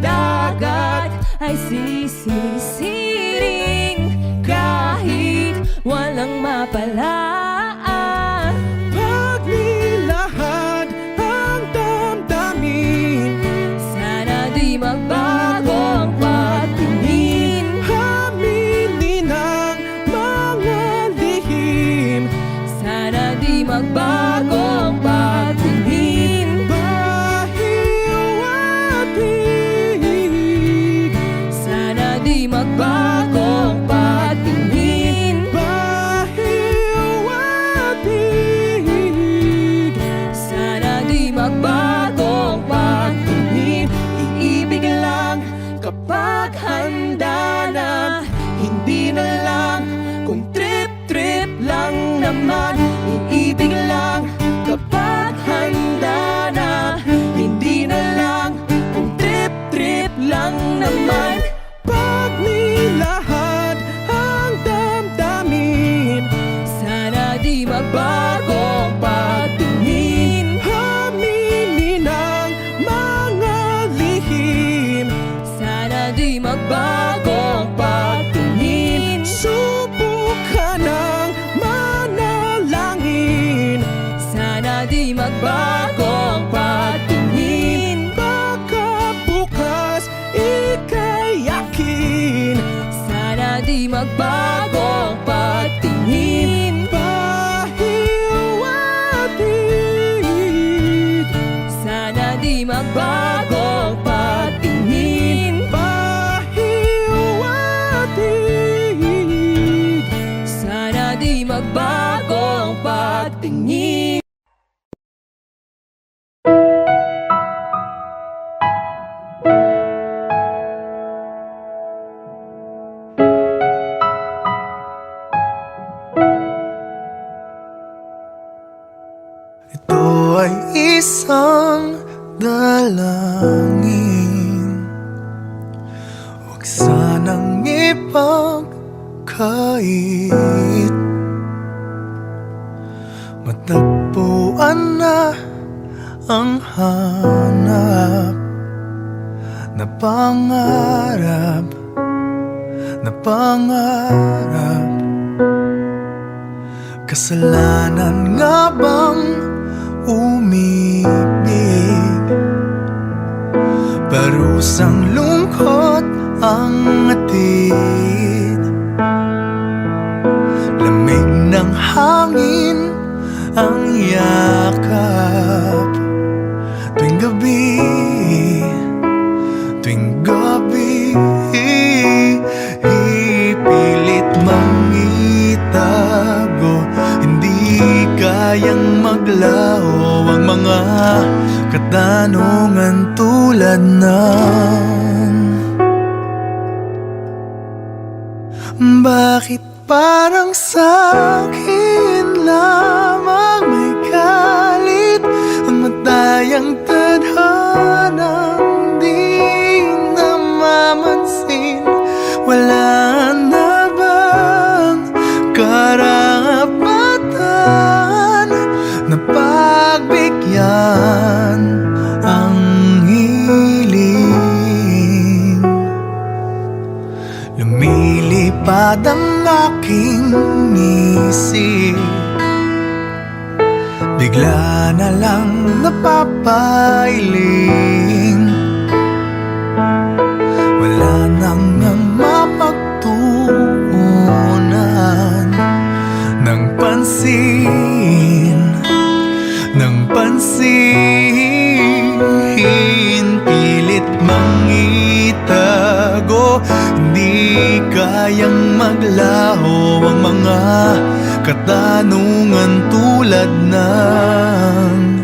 Dagat ay sisisiring kahit walang mapalaan. Pag nilahad ang damdamin, Sana di magbagong patingin. aminin ang mga lihim. Sana di magbagong patingin. Pahiwatig, Sana di magbagong patingin. pahiwatig. Sana di magbagong patingin. Iibig lang kapag handa na, hindi na lang kung trip-trip lang naman. Iibig lang kapag handa na, hindi na lang kung trip-trip lang naman. Pag nilahad ang damdamin, Sana di magbagong patingin. aminin ang mga lihim. Sana di magbagong patingin. Subukan ng manalangin. Sana di magbagong patingin. Baka bukas ika'y yakin. Sana di magbagong patingin. Pahiwatig, Sana di magbagong patingin. pahiwatig. Sana di magbagong patingin. Ito ay isang dalangin. Huwag sanang ipagkait. Matagpuan na ang hanap na pangarap, na pangarap. Kasalanan nga bang umibig? Parusang lungkot ang atid. Lamig ng hangin ang yakap. Tuwing gabi, tuwing gabi, ipilit mangitago. Hindi kayang maglaho ang mga katanungan tulad ng bakit parang sa'kin lamang may galit ang matayang tadhanang di namamansin? Wala na bang karapatan na pagbigyan ang hiling? Lumilipad ang aking isip, bigla na lang napapailing. Wala nang mapagtuunan ng pansin. kayang maglaho ang mga katanungan tulad ng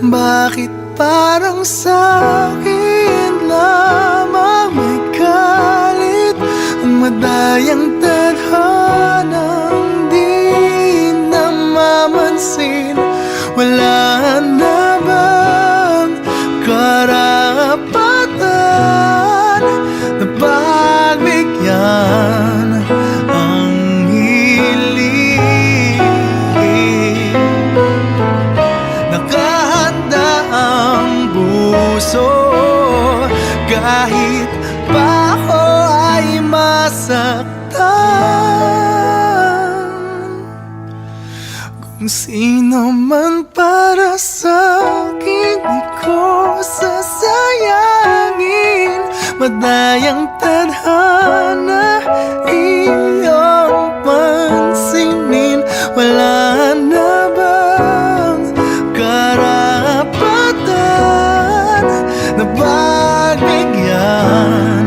bakit parang sa'kin lamang may galit ang madayang tadhanang di namamansin? Wala na bang karapatan na pagbigyan ang hiling? Nakahanda ang puso kahit pa ako ay masaktan. Kung sino man para sa'kin, di ko sasayangin. Madayang tadhana iyong pansinin. Wala na bang karapatan na pagbigyan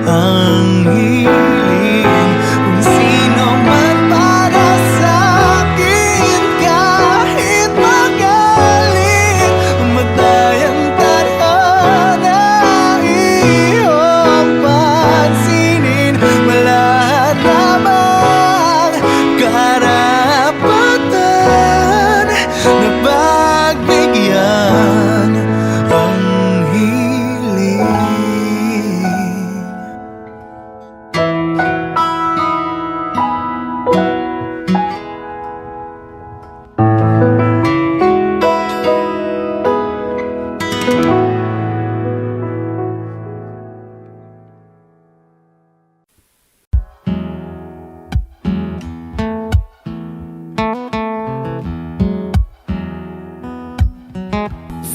ang hiling? Kung sino man para sa'kin, kahit magaling, madayang tadhana iyong pansinin. Wala namang karapatan na pagbigyan ang hiling.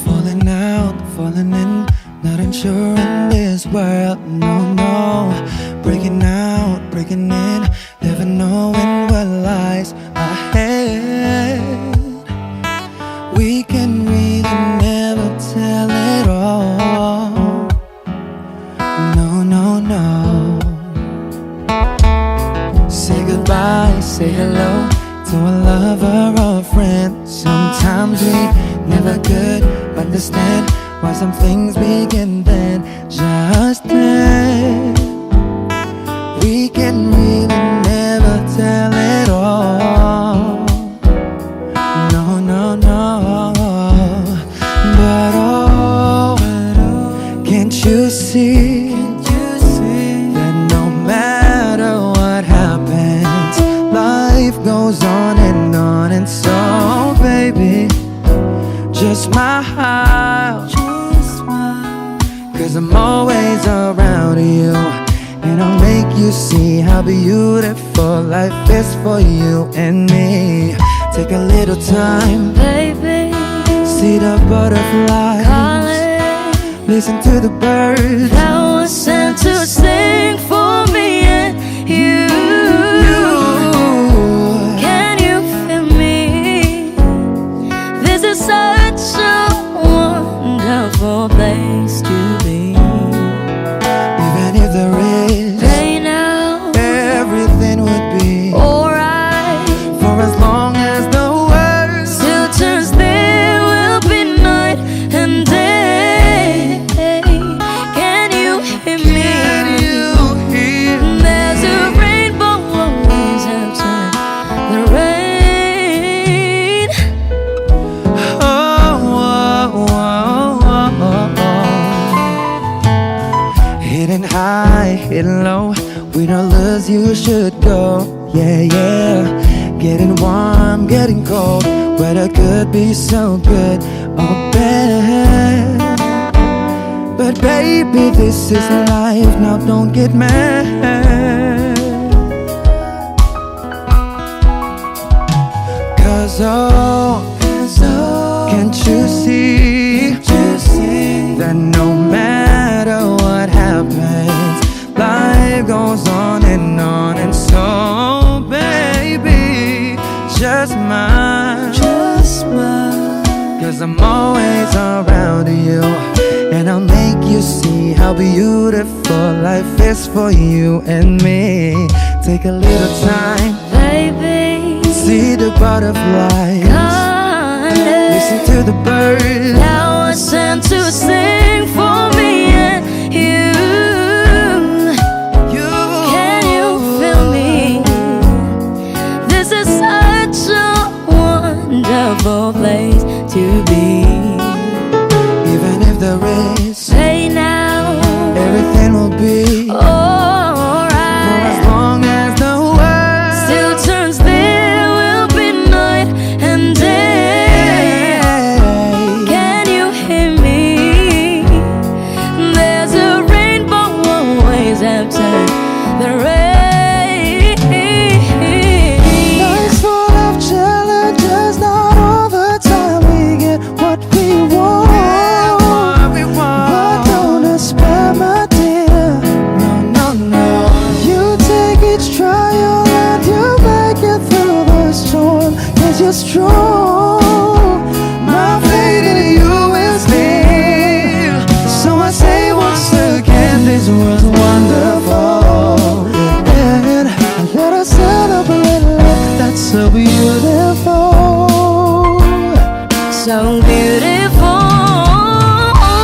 Falling out, falling in, not unsure in this world, no, no. Breaking out, breaking in, never knowing what lies ahead. We can really never tell it all, no, no, no. Say goodbye, say hello to a lover or a friend. Sometimes we never could understand why some things begin then, just then. We can really never tell it all, no, no, no. But oh, can't you see that no matter what happens, life goes on, and so baby, just smile, cause I'm always around you, and I'll make you see how beautiful life is for you and me. Take a little time, Baby, see the butterflies, calling, listen to the birds. that was sent to sing for me and you. Can you feel me? This is such a wonderful place to be. Even if there is Pain now, everything would be alright. for as long as the world Still turns, there will be night and day. Can you hear me? can you hear? There's a rainbow always after the rain. Oh, oh, oh, oh, oh. Hidden high, hidden low, with all lures you should go. Yeah, yeah. Getting warm, getting cold, weather could be so good or bad. But baby, this is life, now don't get mad. Cause oh, can't you see that no matter what happens, life goes on, and so baby, just smile, 'cause I'm always around you. And I'll make you see how beautiful life is for you and me. Take a little time, Baby, see the butterflies, listen to the birds. now I sent to sing for me and you. Can you feel me? This is such a wonderful place to be. Even if there is Say now, everything will be for as alright. long as the world Still turns, there will be night and day. Can you hear me? There's a rainbow always after the rain. Life's full of challenges, not all the time we get what we want. But don't despair, my dear. No, no, no. You take each trial and you make it through the storm. 'Cause you're strong. My faith in you is real. So I say once again, this world's wonderful. And let us celebrate life that's so beautiful. So beautiful.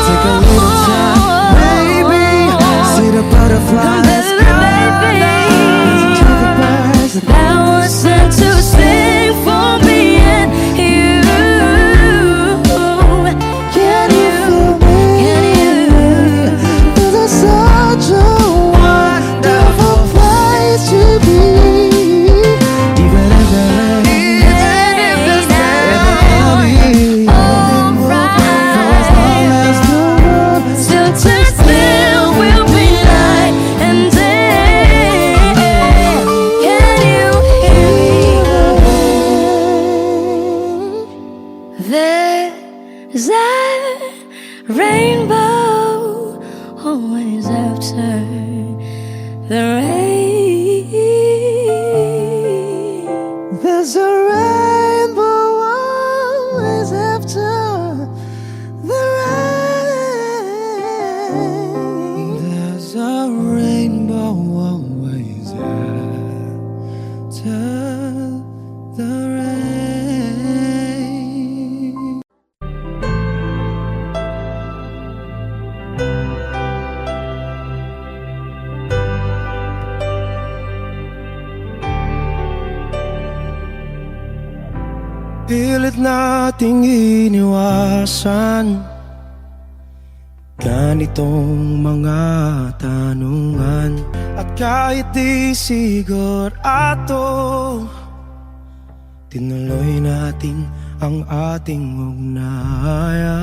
Take a little time, baby. See the butterflies. Baby, Listen to the birds. now I sent to sing for me and you. Can you feel me? Can you? This is such a wonderful place to be. Even if there is Still turns, there will be night and day. Can you hear me? There's a rainbow always after the rain. There's a rainbow always after the rain. There's a rainbow always after the rain. Pilit nating iniwasan ganitong mga tanungan. At kahit di sigurado, tinuloy natin ang ating ugnayan.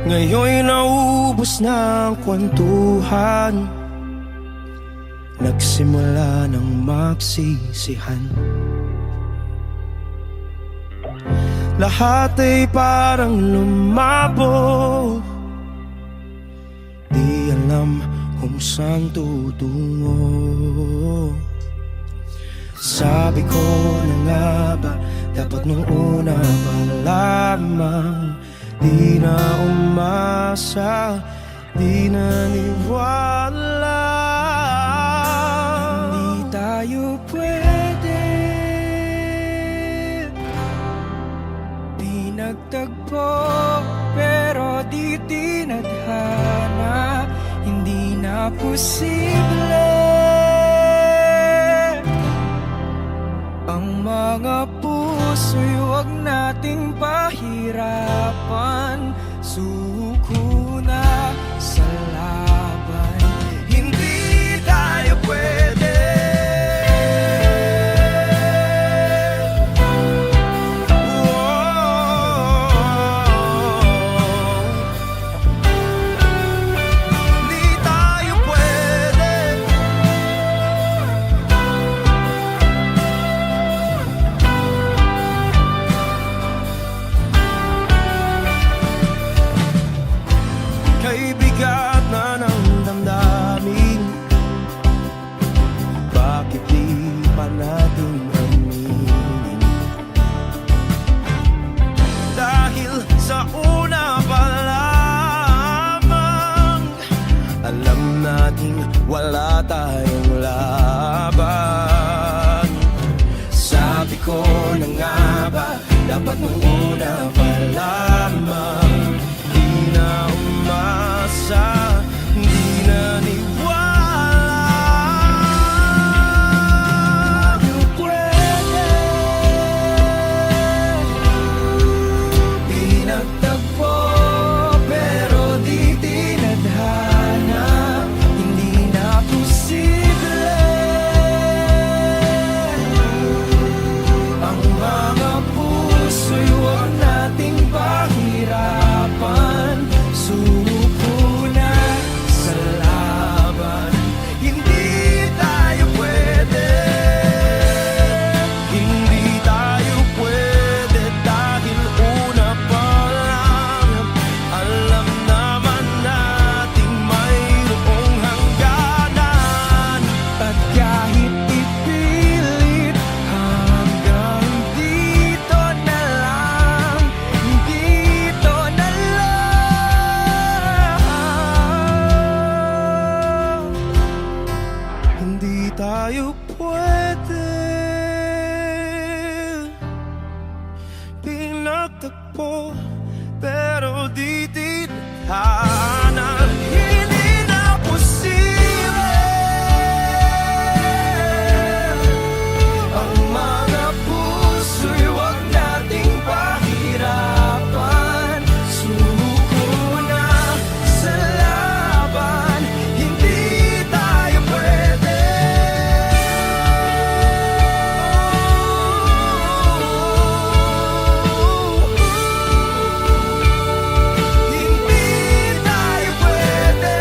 Ngayon'y naubos na ang kwentuhan, nagsimula ng magsisihan. Lahat ay parang lumabo, di alam kung saan tutungo. Sabi ko na nga ba, dapat nung una pa lamang, di na umasa, di naniwala. Hindi tayo pwede, di nagtagpo, pero di tinadhana. Hindi na posible ang mga puso'y huwag nating pahirapan. Suko na sa laban, hindi tayo pwede. Hindi tayo pwede. Kay bigat na ng damdamin, na nga ba dapat nung una pa lamang? Di na umasa, di na niwala. Tayo pwede, di nagtagpo, pero di tinadhana. Hindi na posible ang mga puso'y huwag nating pahirapan. Sumuko na sa laban. Hindi tayo pwede, hindi tayo pwede dahil una pa lang alam naman nating mayroong hangganan. At kahit ipilit hanggang dito na lang, dito na lang. Hindi tayo pwede, pinagtagpo, pero di tinadhana. Hindi na posible ang mga puso'y huwag nating pahirapan. Sumuko na sa laban. Hindi tayo pwede. Hindi tayo pwede.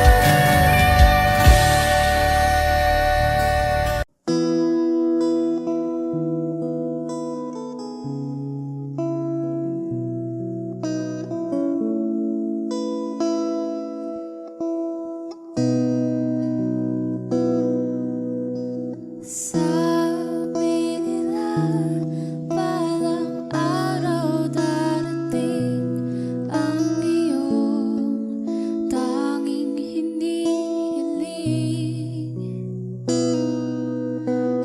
Sabi nila balang araw darating ang iyong tanging hinihiling.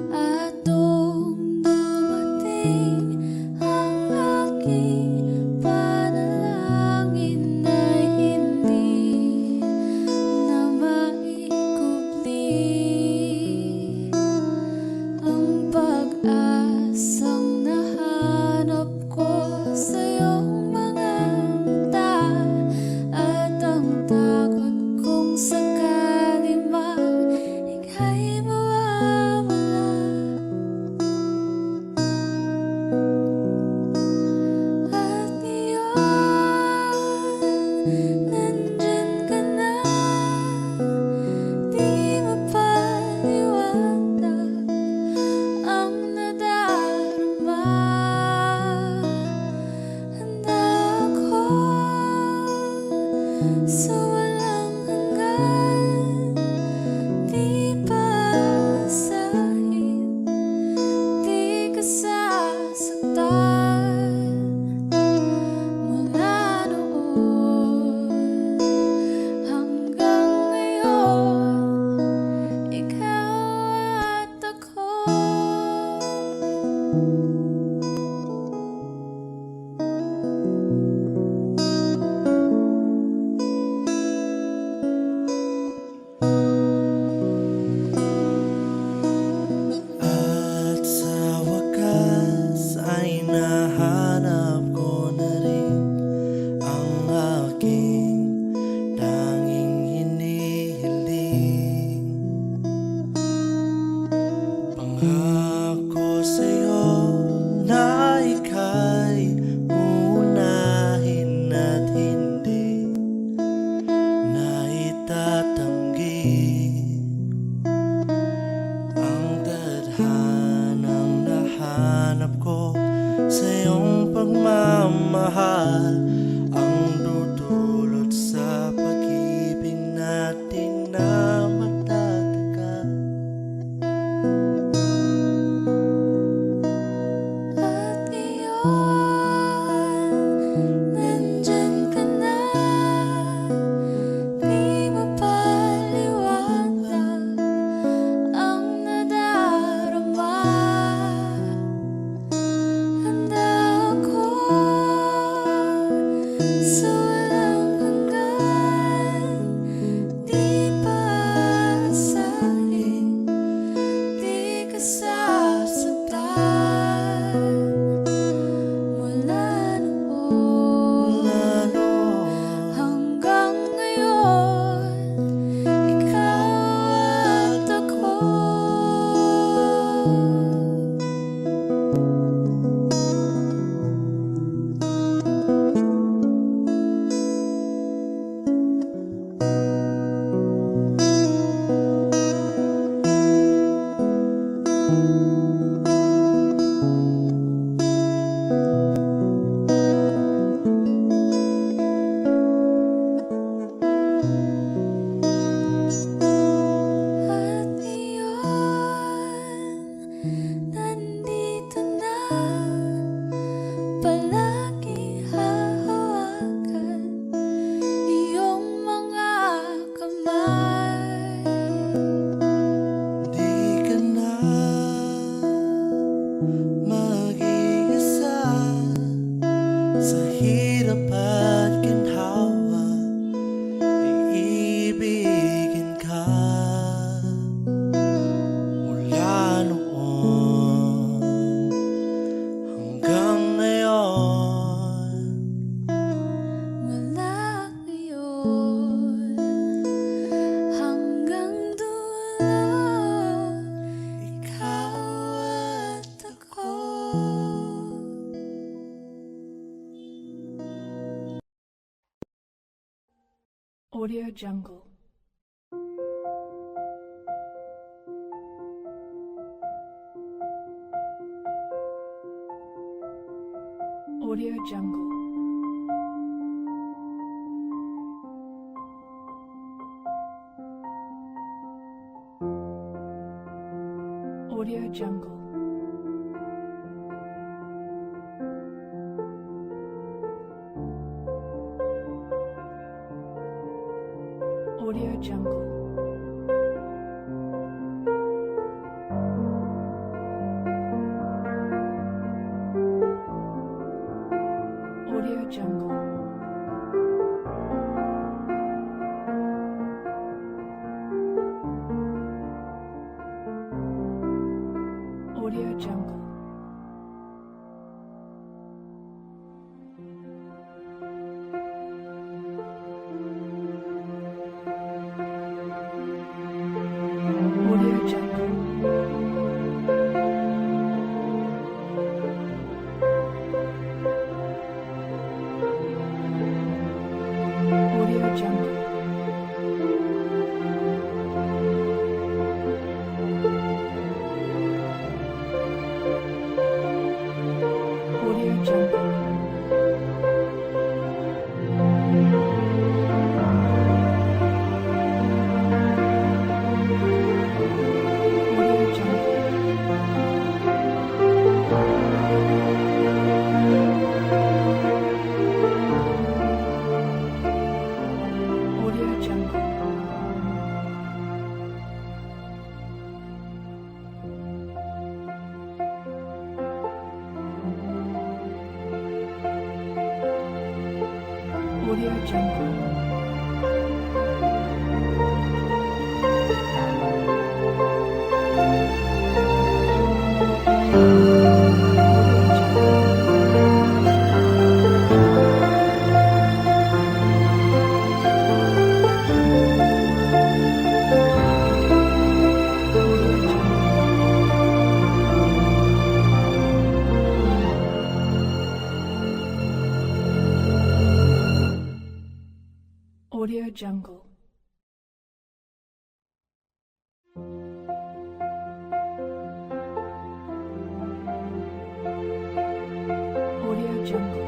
At nung dumating ang aking panalangin ay hindi na maikubli. Ang pag-asang nahanap ko sa iyong mga mata at ang takot kong sakali mang ika'y mawawala. At ngayon, nandyan ka na, di mapaliwanag ang nadarama. Handa ako sa walang hanggan, di pasahin, di ka sasaktan. Mula noon hanggang ngayon, ikaw at ako. At sa wakas ay nahanap ko na rin ang aking tanging hinihiling. Pangako sa'yo na ika'y uunahin at hindi na itatanggi ang tadhanang nahanap ko sa iyong pagmamahal. Ang dudulot sa pag-ibig natin na matatagal. At ngayon, nandyan ka na, di mapaliwanag ang nadarama. mag-iisa sa hirap at ginhawa, iibigin ka mula noon hanggang ngayon. Mula ngayon hanggang dulo, ikaw at ako. Audio Jungle. Audio Jungle. Audio Jungle. Audio Jungle. Audio Jungle. Audio Jungle. Audio Jungle. Audio Jungle. Audio Jungle. Audio Jungle. Audio Jungle. Audio Jungle. Audio Jungle. Audio Jungle.